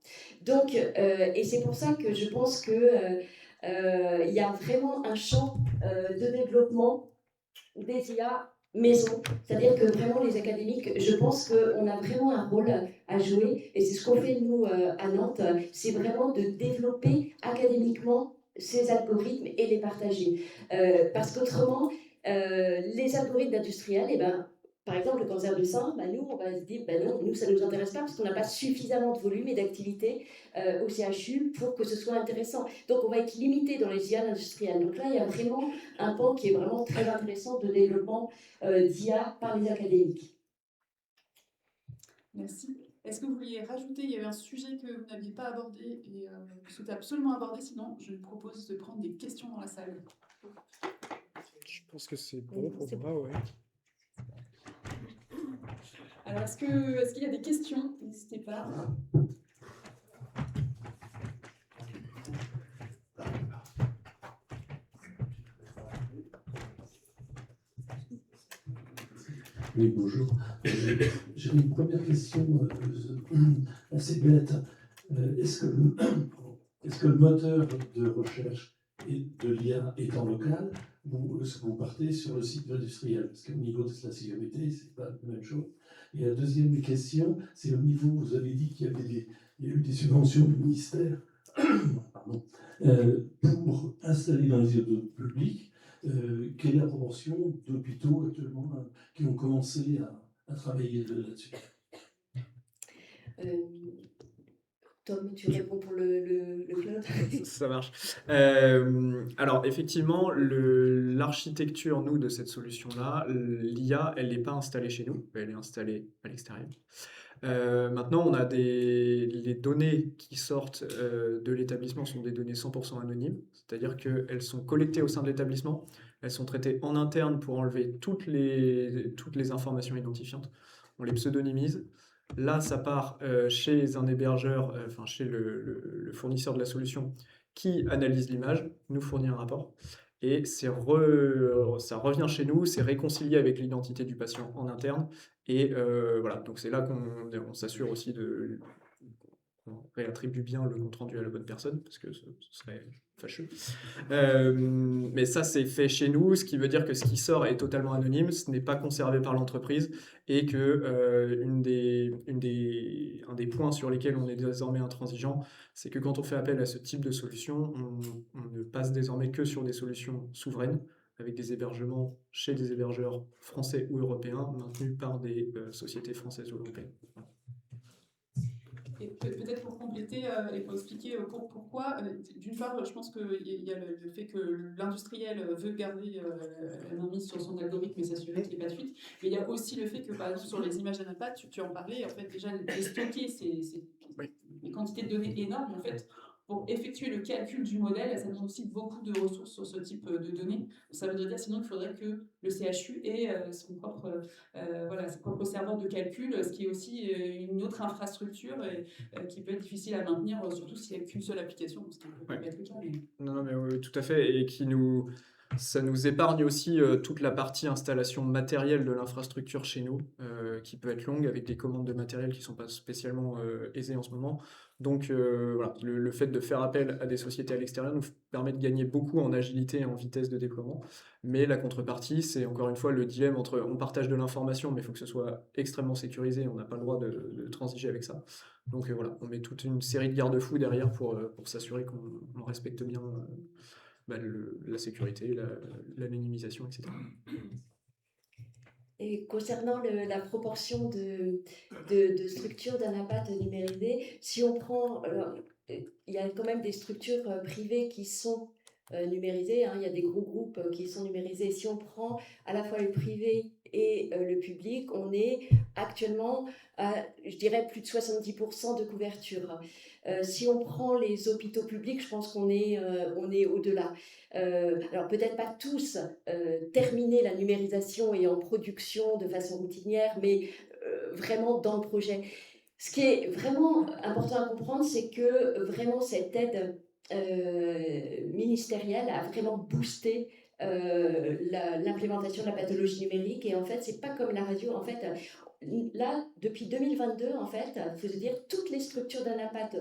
Donc, et c'est pour ça que je pense que il y a vraiment un champ de développement des IA maison, c'est-à-dire que vraiment les académiques, je pense qu'on a vraiment un rôle à jouer, et c'est ce qu'on fait nous à Nantes, c'est vraiment de développer académiquement ces algorithmes et les partager. Parce qu'autrement, les algorithmes industriels, eh ben, par exemple le cancer du sein, bah, nous on va se dire, bah non, nous ça ne nous intéresse pas parce qu'on n'a pas suffisamment de volume et d'activité au CHU pour que ce soit intéressant. Donc on va être limité dans les IA industriels. Donc là il y a vraiment un pan qui est vraiment très intéressant de développement d'IA par les académiques. Merci. Est-ce que vous vouliez rajouter, il y avait un sujet que vous n'aviez pas abordé et que vous souhaitez absolument aborder, sinon je vous propose de prendre des questions dans la salle. Je pense que c'est bon pour moi, ouais. Alors, est-ce qu'il y a des questions? N'hésitez pas. Oui, bonjour. J'ai une première question assez bête. Est-ce que le moteur de recherche et de l'IA étant local, est-ce que vous partez sur le site industriel? Parce qu'au niveau de la sécurité, c'est pas la même chose. Et la deuxième question, c'est au niveau, vous avez dit qu'il y a eu des subventions du ministère pardon, pour installer dans les hôpitaux publics. Quelle est la proportion d'hôpitaux actuellement qui ont commencé à travailler là-dessus? Tom, tu réponds pour le cloud. Ça marche. Alors, effectivement, l'architecture, nous, de cette solution-là, l'IA, elle n'est pas installée chez nous, elle est installée à l'extérieur. Maintenant, on a les données qui sortent de l'établissement sont des données 100% anonymes, c'est-à-dire qu'elles sont collectées au sein de l'établissement, elles sont traitées en interne pour enlever toutes les informations identifiantes, on les pseudonymise. Là, ça part chez un hébergeur, enfin chez le fournisseur de la solution qui analyse l'image, nous fournit un rapport, et ça revient chez nous, c'est réconcilié avec l'identité du patient en interne, et voilà, donc c'est là qu'on s'assure aussi qu'on réattribue bien le compte rendu à la bonne personne, parce que ce serait fâcheux. Mais ça, c'est fait chez nous, ce qui veut dire que ce qui sort est totalement anonyme, ce n'est pas conservé par l'entreprise, et que un des points sur lesquels on est désormais intransigeant, c'est que quand on fait appel à ce type de solution, on ne passe désormais que sur des solutions souveraines, avec des hébergements chez des hébergeurs français ou européens, maintenus par des sociétés françaises ou européennes. Et peut-être pour compléter et pour expliquer pourquoi, d'une part, je pense qu'il y a le fait que l'industriel veut garder la main mise sur son algorithme et s'assurer qu'il n'y ait pas de fuite. Mais il y a aussi le fait que, par exemple, sur les images d'ANAPAD, tu en parlais, en fait, déjà, les stocker, c'est des quantités de données énormes, en fait. Pour effectuer le calcul du modèle, ça demande aussi beaucoup de ressources sur ce type de données. Ça veut dire sinon qu'il faudrait que le CHU ait son propre serveur de calcul, ce qui est aussi une autre infrastructure qui peut être difficile à maintenir, surtout s'il n'y a qu'une seule application, ce qui peut être le cas. Mais... Non, mais oui, tout à fait, et ça nous épargne aussi toute la partie installation matérielle de l'infrastructure chez nous, qui peut être longue, avec des commandes de matériel qui ne sont pas spécialement aisées en ce moment. Donc voilà, le fait de faire appel à des sociétés à l'extérieur nous permet de gagner beaucoup en agilité et en vitesse de déploiement. Mais la contrepartie, c'est encore une fois le dilemme entre on partage de l'information, mais il faut que ce soit extrêmement sécurisé, on n'a pas le droit de transiger avec ça. Donc voilà, on met toute une série de garde-fous derrière pour s'assurer qu'on respecte bien la sécurité, l'anonymisation, etc. Et concernant la proportion de structures d'ANAPAD numérisées, si on prend, il y a quand même des structures privées qui sont numérisées, hein, il y a des gros groupes qui sont numérisés. Si on prend à la fois le privé et le public, on est actuellement à, je dirais, plus de 70% de couverture. Si on prend les hôpitaux publics, je pense qu'on est au-delà. Alors peut-être pas tous terminer la numérisation et en production de façon routinière, mais vraiment dans le projet. Ce qui est vraiment important à comprendre, c'est que vraiment cette aide ministérielle a vraiment boosté l'implémentation de la pathologie numérique. Et en fait, c'est pas comme la radio. En fait, là, depuis 2022, en fait, il faut se dire, toutes les structures d'ANAPAT,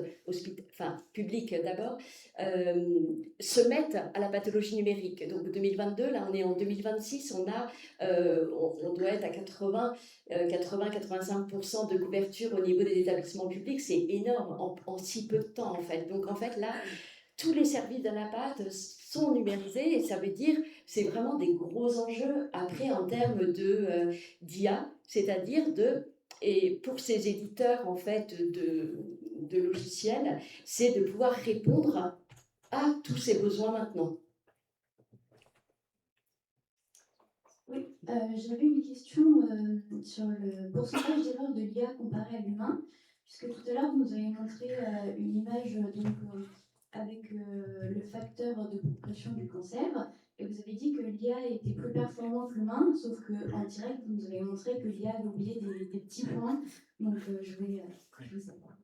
publiques d'abord, se mettent à la pathologie numérique. Donc 2022, là, on est en 2026, on doit être à 80-85% de couverture au niveau des établissements publics. C'est énorme en si peu de temps, en fait. Donc, en fait, là, tous les services d'ANAPAT sont numérisés et ça veut dire c'est vraiment des gros enjeux après en termes d'IA, c'est-à-dire et pour ces éditeurs en fait de logiciels, c'est de pouvoir répondre à tous ces besoins maintenant. Oui, j'avais une question sur le pourcentage d'erreurs de l'IA comparé à l'humain, puisque tout à l'heure vous nous avez montré une image avec le facteur de progression du cancer, et vous avez dit que l'IA était plus performante que l'humain, sauf qu'en direct, vous nous avez montré que l'IA avait oublié des petits points, donc je voulais savoir.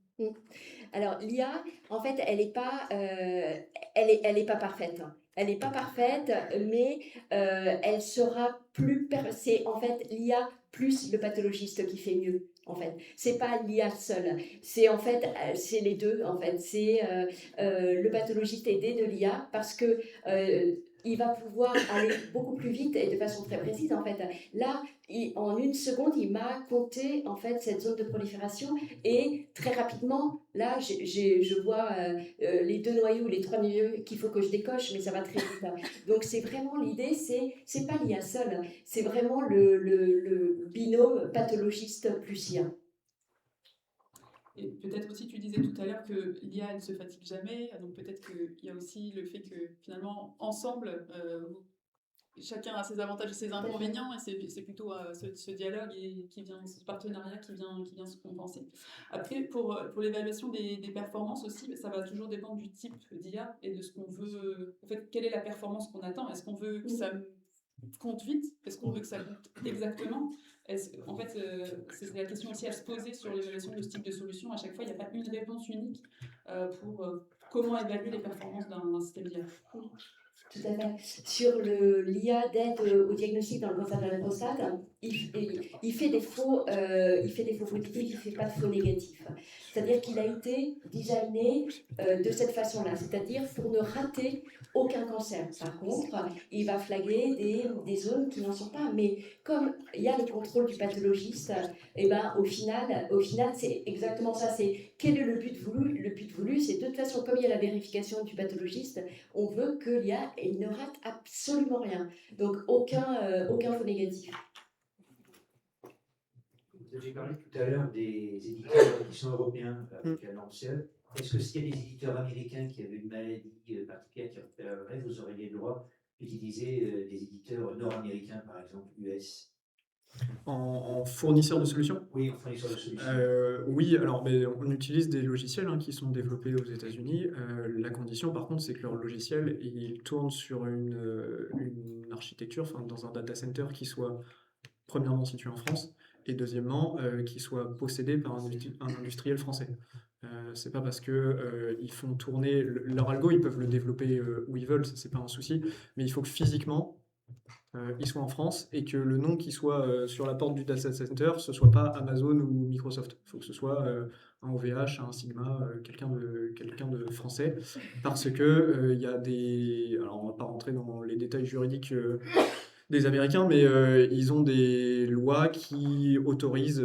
Alors l'IA, en fait, elle n'est pas parfaite. Elle n'est pas parfaite, mais elle sera c'est en fait l'IA plus le pathologiste qui fait mieux. En fait, c'est pas l'IA seule. C'est en fait, c'est les deux. En fait, c'est le pathologiste aidé de l'IA parce que il va pouvoir aller beaucoup plus vite et de façon très précise. En fait, là, en une seconde, il m'a compté en fait cette zone de prolifération et très rapidement, là, je vois les 2 noyaux, les 3 noyaux qu'il faut que je décoche, mais ça va très vite. Donc c'est vraiment l'idée, c'est pas l'IA seule, c'est vraiment le binôme pathologiste plus IA. Et peut-être aussi, tu disais tout à l'heure que l'IA ne se fatigue jamais, donc peut-être qu'il y a aussi le fait que finalement, ensemble, chacun a ses avantages et ses inconvénients, et c'est plutôt ce dialogue ce partenariat qui vient se compenser. Après, pour l'évaluation des performances aussi, ça va toujours dépendre du type d'IA et de ce qu'on veut. En fait, quelle est la performance qu'on attend? Est-ce qu'on veut que ça compte vite? Est-ce qu'on veut que ça compte exactement? En fait, c'est la question aussi à se poser sur l'évaluation de ce type de solution. À chaque fois, il n'y a pas une réponse unique pour comment évaluer les performances d'un système d'IA. Tout à fait. Sur l'IA d'aide au diagnostic dans le cancer de la prostate, il fait des faux positifs, il ne fait pas de faux négatifs. C'est-à-dire qu'il a été designé de cette façon-là, c'est-à-dire pour ne rater aucun cancer. Par contre, il va flaguer des zones qui n'en sont pas. Mais comme il y a le contrôle du pathologiste, et ben, au final c'est exactement ça. C'est quel est le but voulu? Le but voulu, c'est de toute façon, comme il y a la vérification du pathologiste, on veut que l'IA ne rate absolument rien. Donc aucun faux négatif. Vous avez parlé tout à l'heure des éditeurs qui sont européens avec la norme seule. Est-ce que s'il y a des éditeurs américains qui avaient une maladie particulière qui repérerait, vous auriez le droit d'utiliser des éditeurs nord-américains, par exemple, US? En fournisseur de solutions? Oui, en fournisseur de solutions. Oui, alors mais on utilise des logiciels qui sont développés aux États-Unis. La condition, par contre, c'est que leur logiciel il tourne sur une architecture, dans un data center qui soit premièrement situé en France et deuxièmement qui soit possédé par un industriel français. C'est pas parce que ils font tourner leur algo, ils peuvent le développer où ils veulent, ça c'est pas un souci, mais il faut que physiquement ils soient en France et que le nom qui soit sur la porte du data center, ce soit pas Amazon ou Microsoft. Il faut que ce soit un OVH, un Sigma, quelqu'un de français, parce que il y a des. Alors on va pas rentrer dans les détails juridiques des Américains, mais ils ont des lois qui autorisent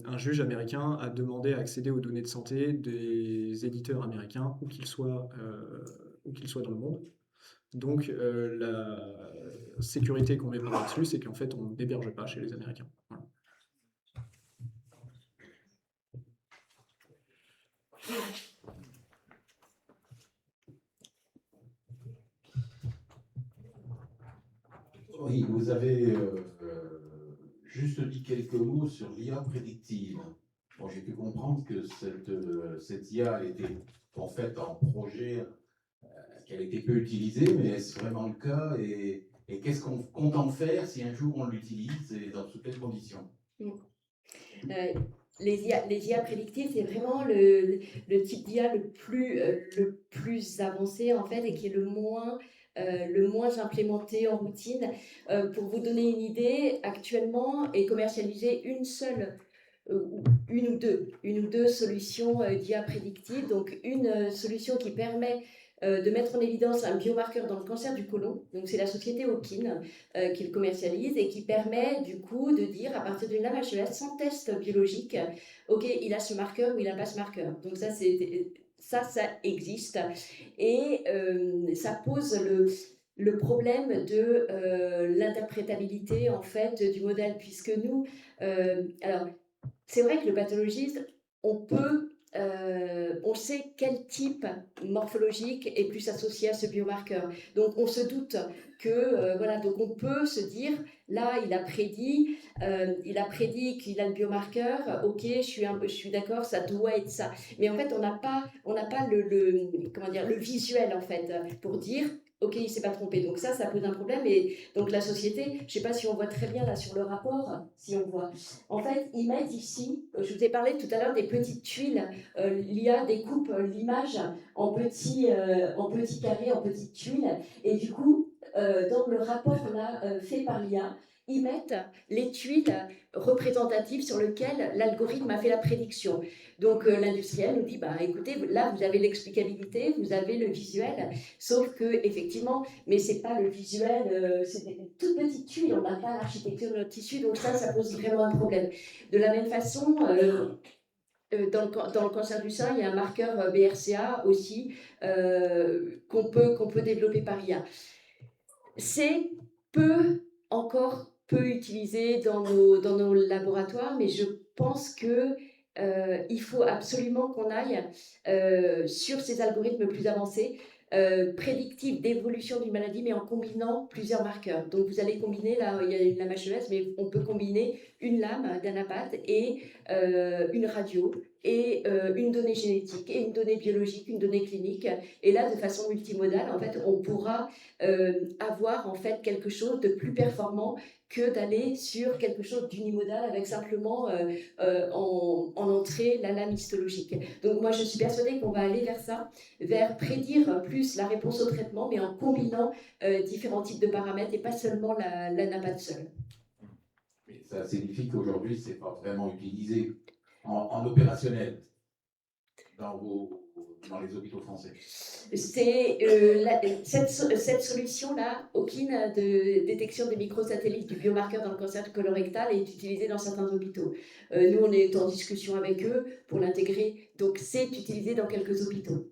un juge américain à demander à accéder aux données de santé des éditeurs américains, où qu'ils soient dans le monde. Donc la sécurité qu'on met par là-dessus, c'est qu'en fait, on n'héberge pas chez les Américains. Voilà. Oui, vous avez juste dit quelques mots sur l'IA prédictive. Bon, j'ai pu comprendre que cette IA était en fait en projet, qu'elle était peu utilisée, mais est-ce vraiment le cas et qu'est-ce qu'on compte en faire si un jour on l'utilise et dans toutes quelles conditions? Les IA prédictives, c'est vraiment le type d'IA le plus avancé en fait et qui est le moins le moins implémenté en routine. Pour vous donner une idée, actuellement est commercialisée une ou deux solutions d'IA prédictive. Donc une solution qui permet de mettre en évidence un biomarqueur dans le cancer du côlon. Donc c'est la société Okin qui le commercialise et qui permet du coup de dire à partir d'une lame HES sans test biologique, ok, il a ce marqueur ou il n'a pas ce marqueur. Donc ça existe et ça pose le problème de l'interprétabilité en fait du modèle, puisque nous, alors c'est vrai que le pathologiste, on sait quel type morphologique est plus associé à ce biomarqueur. Donc on se doute que voilà, donc on peut se dire là il a prédit qu'il a le biomarqueur. Ok, je suis d'accord, ça doit être ça. Mais en fait on n'a pas le visuel en fait pour dire. Ok, il ne s'est pas trompé. Donc ça pose un problème. Et donc la société, je ne sais pas si on voit très bien là sur le rapport, si on voit. En fait, ils mettent ici, je vous ai parlé tout à l'heure des petites tuiles. L'IA découpe l'image en petits carrés, en petites tuiles. Et du coup, dans le rapport là, fait par l'IA, ils mettent les tuiles représentatives sur lesquelles l'algorithme a fait la prédiction. Donc l'industriel nous dit, bah, écoutez, là vous avez l'explicabilité, vous avez le visuel, sauf que effectivement, mais c'est pas le visuel, c'est des toutes petites tuiles, on n'a pas l'architecture de notre tissu, donc ça pose vraiment un problème. De la même façon, dans le cancer du sein, il y a un marqueur BRCA aussi qu'on peut développer par IA. C'est encore peu utilisé dans nos laboratoires, mais je pense que il faut absolument qu'on aille sur ces algorithmes plus avancés, prédictifs d'évolution d'une maladie, mais en combinant plusieurs marqueurs. Donc vous allez combiner, là il y a une lame HES, mais on peut combiner une lame d'anapathe et une radio, et une donnée génétique, et une donnée biologique, une donnée clinique. Et là, de façon multimodale, en fait, on pourra avoir en fait quelque chose de plus performant que d'aller sur quelque chose d'unimodal avec simplement en entrée la lame histologique. Donc moi, je suis persuadée qu'on va aller vers ça, vers prédire plus la réponse au traitement, mais en combinant différents types de paramètres et pas seulement l'anapathe seule. Mais ça signifie qu'aujourd'hui, ce n'est pas vraiment utilisé en opérationnel dans les hôpitaux français. C'est cette solution-là, Okin, de détection des microsatellites du biomarqueur dans le cancer colorectal, est utilisée dans certains hôpitaux. Nous, on est en discussion avec eux pour l'intégrer, donc c'est utilisé dans quelques hôpitaux.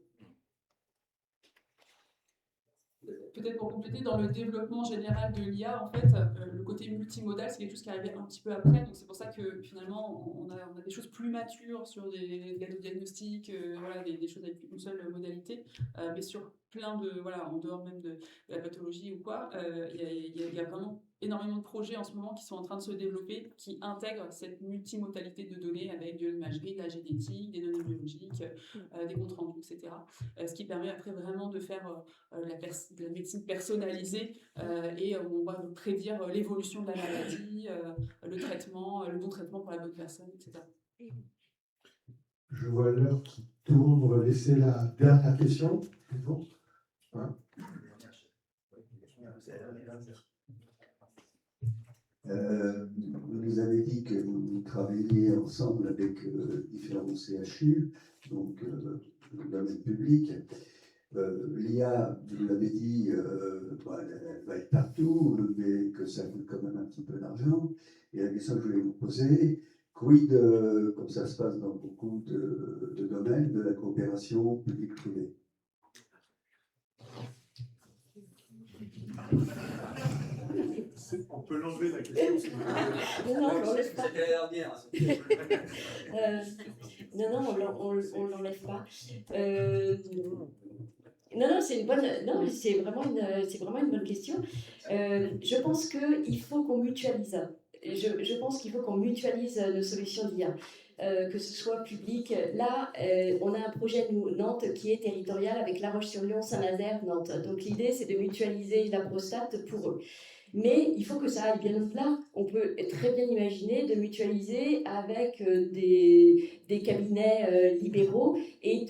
Peut-être pour compléter, dans le développement général de l'IA, en fait, le côté multimodal, c'est quelque chose qui est arrivé un petit peu après. Donc c'est pour ça que finalement, on a des choses plus matures sur des diagnostics, voilà, des choses avec une seule modalité. Mais sur plein de, voilà, en dehors même de la pathologie ou quoi, il y a vraiment énormément de projets en ce moment qui sont en train de se développer, qui intègrent cette multimodalité de données avec de l'imagerie, de la génétique, des données biologiques, des comptes rendus, etc. Ce qui permet après vraiment de faire de la médecine personnalisée et où on va prédire l'évolution de la maladie, le traitement, le bon traitement pour la bonne personne, etc. Je vois l'heure qui tourne, on va laisser la dernière question. Bon. Hein. Vous nous avez dit que vous travailliez ensemble avec différents CHU, donc le domaine public. L'IA, vous l'avez dit, elle va être partout, mais que ça coûte quand même un petit peu d'argent. Et la question que je voulais vous poser, quid, comme ça se passe dans beaucoup de domaines, de la coopération publique-privée? On peut l'enlever la question. Non, on l'enlève pas. On l'enlève pas. Non, c'est vraiment une bonne question. Je pense qu'il faut qu'on mutualise. Je pense qu'il faut qu'on mutualise nos solutions d'IA, que ce soit public. Là, on a un projet, nous, Nantes, qui est territorial avec La Roche-sur-Yon, Saint-Nazaire, Nantes. Donc l'idée, c'est de mutualiser la prostate pour eux. Mais il faut que ça aille bien au-delà. On peut très bien imaginer de mutualiser avec des cabinets libéraux et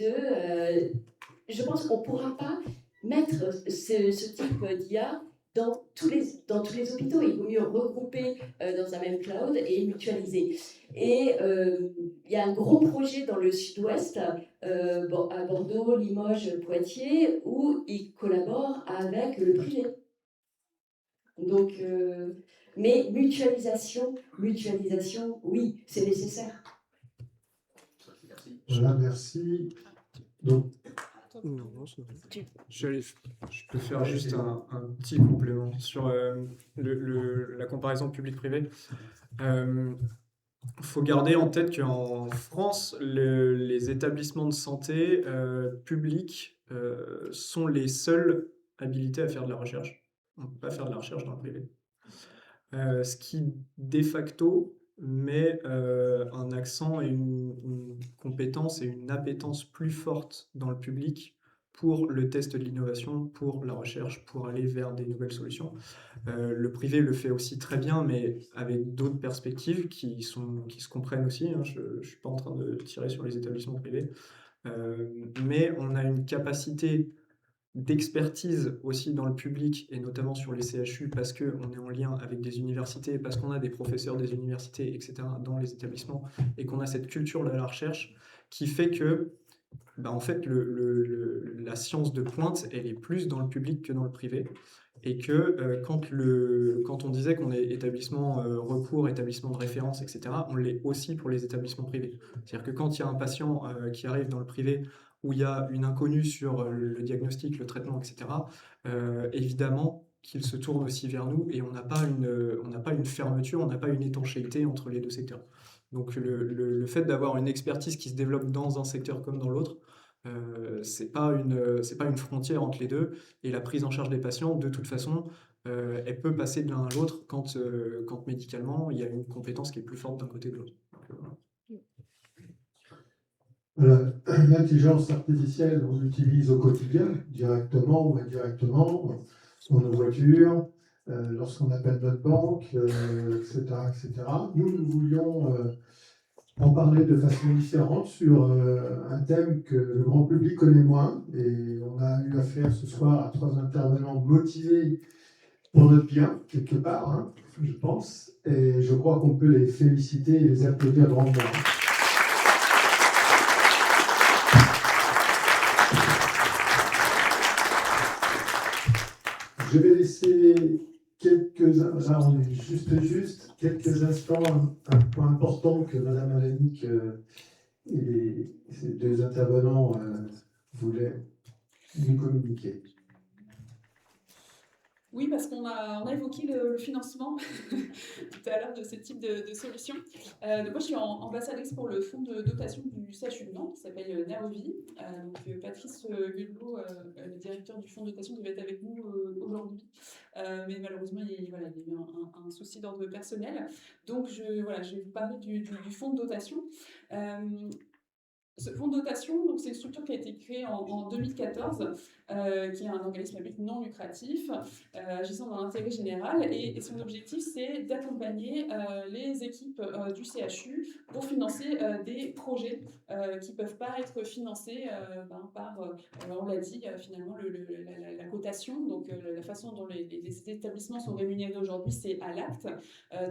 je pense qu'on ne pourra pas mettre ce type d'IA dans tous les hôpitaux. Il vaut mieux regrouper dans un même cloud et mutualiser. Et il y a un gros projet dans le sud-ouest, à Bordeaux, Limoges, Poitiers, où ils collaborent avec le privé. Donc, mais mutualisation, oui, c'est nécessaire. Voilà, merci. Donc, Je peux faire juste un petit complément sur la comparaison public-privé. Faut garder en tête qu'en France, les établissements de santé publics sont les seuls habilités à faire de la recherche. On ne peut pas faire de la recherche dans le privé. Ce qui, de facto, met un accent et une compétence et une appétence plus forte dans le public pour le test de l'innovation, pour la recherche, pour aller vers des nouvelles solutions. Le privé le fait aussi très bien, mais avec d'autres perspectives qui se comprennent aussi, hein. Je ne suis pas en train de tirer sur les établissements privés. Mais on a une capacité d'expertise aussi dans le public, et notamment sur les CHU, parce qu'on est en lien avec des universités, parce qu'on a des professeurs des universités, etc., dans les établissements, et qu'on a cette culture de la recherche qui fait que en fait, la science de pointe, elle est plus dans le public que dans le privé. Et que quand on disait qu'on est établissement recours, établissement de référence, etc., on l'est aussi pour les établissements privés. C'est-à-dire que quand il y a un patient qui arrive dans le privé où il y a une inconnue sur le diagnostic, le traitement, etc., évidemment qu'il se tourne aussi vers nous, et on n'a pas une fermeture, on n'a pas une étanchéité entre les deux secteurs. Donc le fait d'avoir une expertise qui se développe dans un secteur comme dans l'autre, c'est pas une frontière entre les deux, et la prise en charge des patients, de toute façon, elle peut passer de l'un à l'autre quand médicalement il y a une compétence qui est plus forte d'un côté que de l'autre. Voilà. L'intelligence artificielle, on l'utilise au quotidien, directement ou indirectement, dans nos voitures, lorsqu'on appelle notre banque, etc., etc. Nous voulions en parler de façon différente sur un thème que le grand public connaît moins. Et on a eu affaire ce soir à 3 intervenants motivés pour notre bien, quelque part, hein, je pense. Et je crois qu'on peut les féliciter et les applaudir grandement. Je vais laisser là on est juste quelques instants, un point important que Madame Alanic et ces 2 intervenants voulaient nous communiquer. Oui, parce qu'on a évoqué le financement tout à l'heure de ce type de solution. Donc moi, je suis ambassadrice pour le fonds de dotation du CHU de Nantes, qui s'appelle Nervi. Donc Patrice Gulbeau, le directeur du fonds de dotation, devait être avec nous aujourd'hui. Mais malheureusement, il y a eu un souci d'ordre personnel. Donc je vais vous parler du fonds de dotation. Ce fonds de dotation, c'est une structure qui a été créée en 2014, qui est un organisme à but non lucratif, agissant dans l'intérêt général, et son objectif, c'est d'accompagner les équipes du CHU pour financer des projets qui ne peuvent pas être financés par, on l'a dit, finalement, la cotation. Donc la façon dont les établissements sont rémunérés aujourd'hui, c'est à l'acte.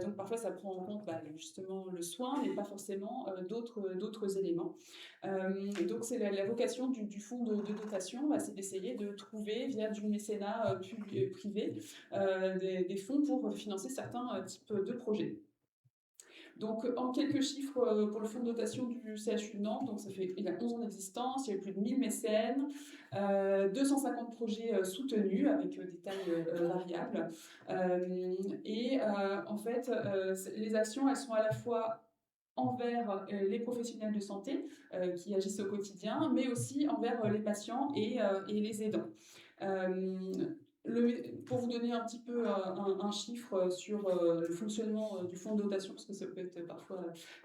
Donc parfois, ça prend en compte justement le soin, mais pas forcément d'autres éléments. Donc c'est la vocation du fonds de dotation, c'est d'essayer de trouver via du mécénat privé des fonds pour financer certains types de projets. Donc, en quelques chiffres pour le fonds de dotation du CHU de Nantes, donc il a 11 ans d'existence, il y a plus de 1000 mécènes, 250 projets soutenus avec des tailles variables. En fait, les actions, elles sont à la fois envers les professionnels de santé qui agissent au quotidien, mais aussi envers les patients et les aidants. Pour vous donner un petit peu un chiffre sur le fonctionnement du fonds de dotation, parce que ça peut être parfois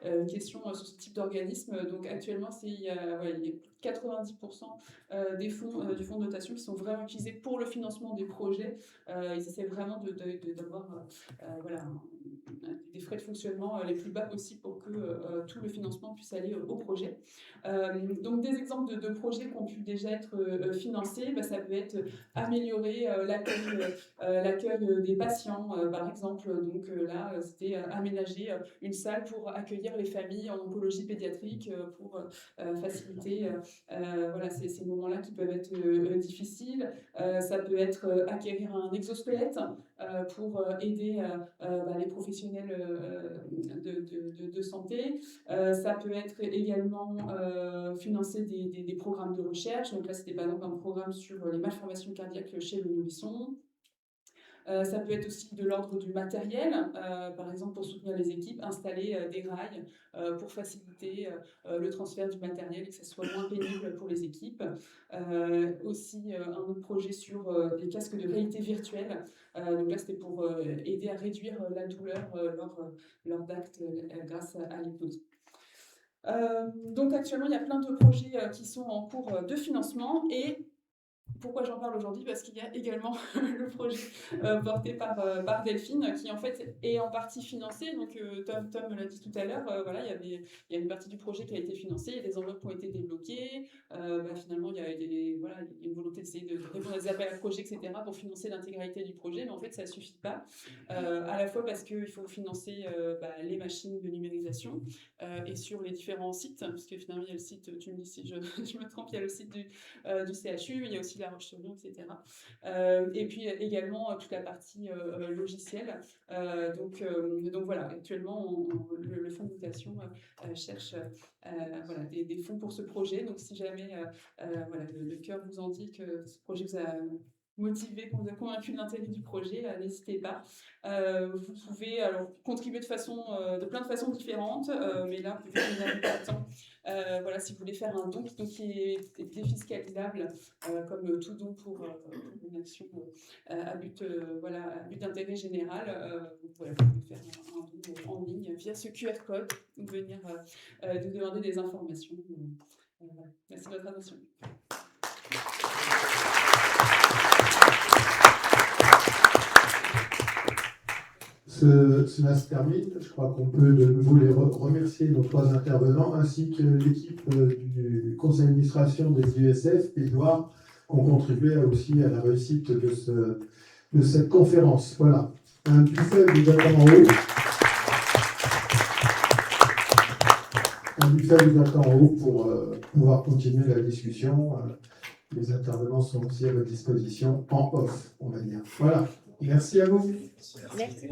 une question sur ce type d'organisme. Donc actuellement, il y a plus de 90% des fonds du fonds de dotation qui sont vraiment utilisés pour le financement des projets. Ils essaient vraiment d'avoir des frais de fonctionnement les plus bas possibles pour que tout le financement puisse aller au projet. Donc des exemples de projets qui ont pu déjà être financés, ça peut être améliorer l'accueil des patients, par exemple. Donc là, c'était aménager une salle pour accueillir les familles en oncologie pédiatrique, pour faciliter voilà, ces moments-là qui peuvent être difficiles. Ça peut être acquérir un exosquelette pour aider les professionnels de santé. Ça peut être également financer des programmes de recherche. Donc là, c'était par exemple un programme sur les malformations cardiaques chez le nourrisson. Ça peut être aussi de l'ordre du matériel, par exemple pour soutenir les équipes, installer des rails pour faciliter le transfert du matériel et que ça soit moins pénible pour les équipes. Aussi un autre projet sur les casques de réalité virtuelle. Donc là, c'était pour aider à réduire la douleur lors d'actes grâce à l'hypnose. Donc actuellement, il y a plein de projets qui sont en cours de financement. Et pourquoi j'en parle aujourd'hui? Parce qu'il y a également le projet porté par Delphine, qui en fait est en partie financé. Donc Tom me l'a dit tout à l'heure, voilà, il y a une partie du projet qui a été financée, il y a des enveloppes qui ont été débloquées. Finalement, il y a une volonté d'essayer de répondre à des appels à projets, etc., pour financer l'intégralité du projet, mais en fait, ça ne suffit pas. À la fois parce qu'il faut financer les machines de numérisation et sur les différents sites, parce que finalement, il y a le site, tu me dis si je me trompe, il y a le site du CHU, il y a aussi la Roche-sur-Yon, etc. Et puis également toute la partie logicielle. Donc voilà, actuellement, le fonds de dotation cherche des fonds pour ce projet. Donc si jamais le cœur vous en dit que ce projet vous a motivé, qu'on vous a convaincu de l'intérêt du projet, n'hésitez pas. Vous pouvez contribuer de plein de façons différentes, mais là, vu que vous n'avez pas le temps, si vous voulez faire un don qui est défiscalisable, comme tout don pour une action à but d'intérêt général, vous pouvez faire un don en ligne via ce QR code ou venir nous demander des informations. Merci de votre attention. Cela se termine. Je crois qu'on peut de nouveau les remercier nos trois intervenants ainsi que l'équipe du conseil d'administration des USF et Édouard qui ont contribué aussi à la réussite de cette conférence. Voilà. Un buffet vous attend en haut. Un buffet vous attend en haut pour pouvoir continuer la discussion. Les intervenants sont aussi à votre disposition en off, on va dire. Voilà. Merci à vous. Merci.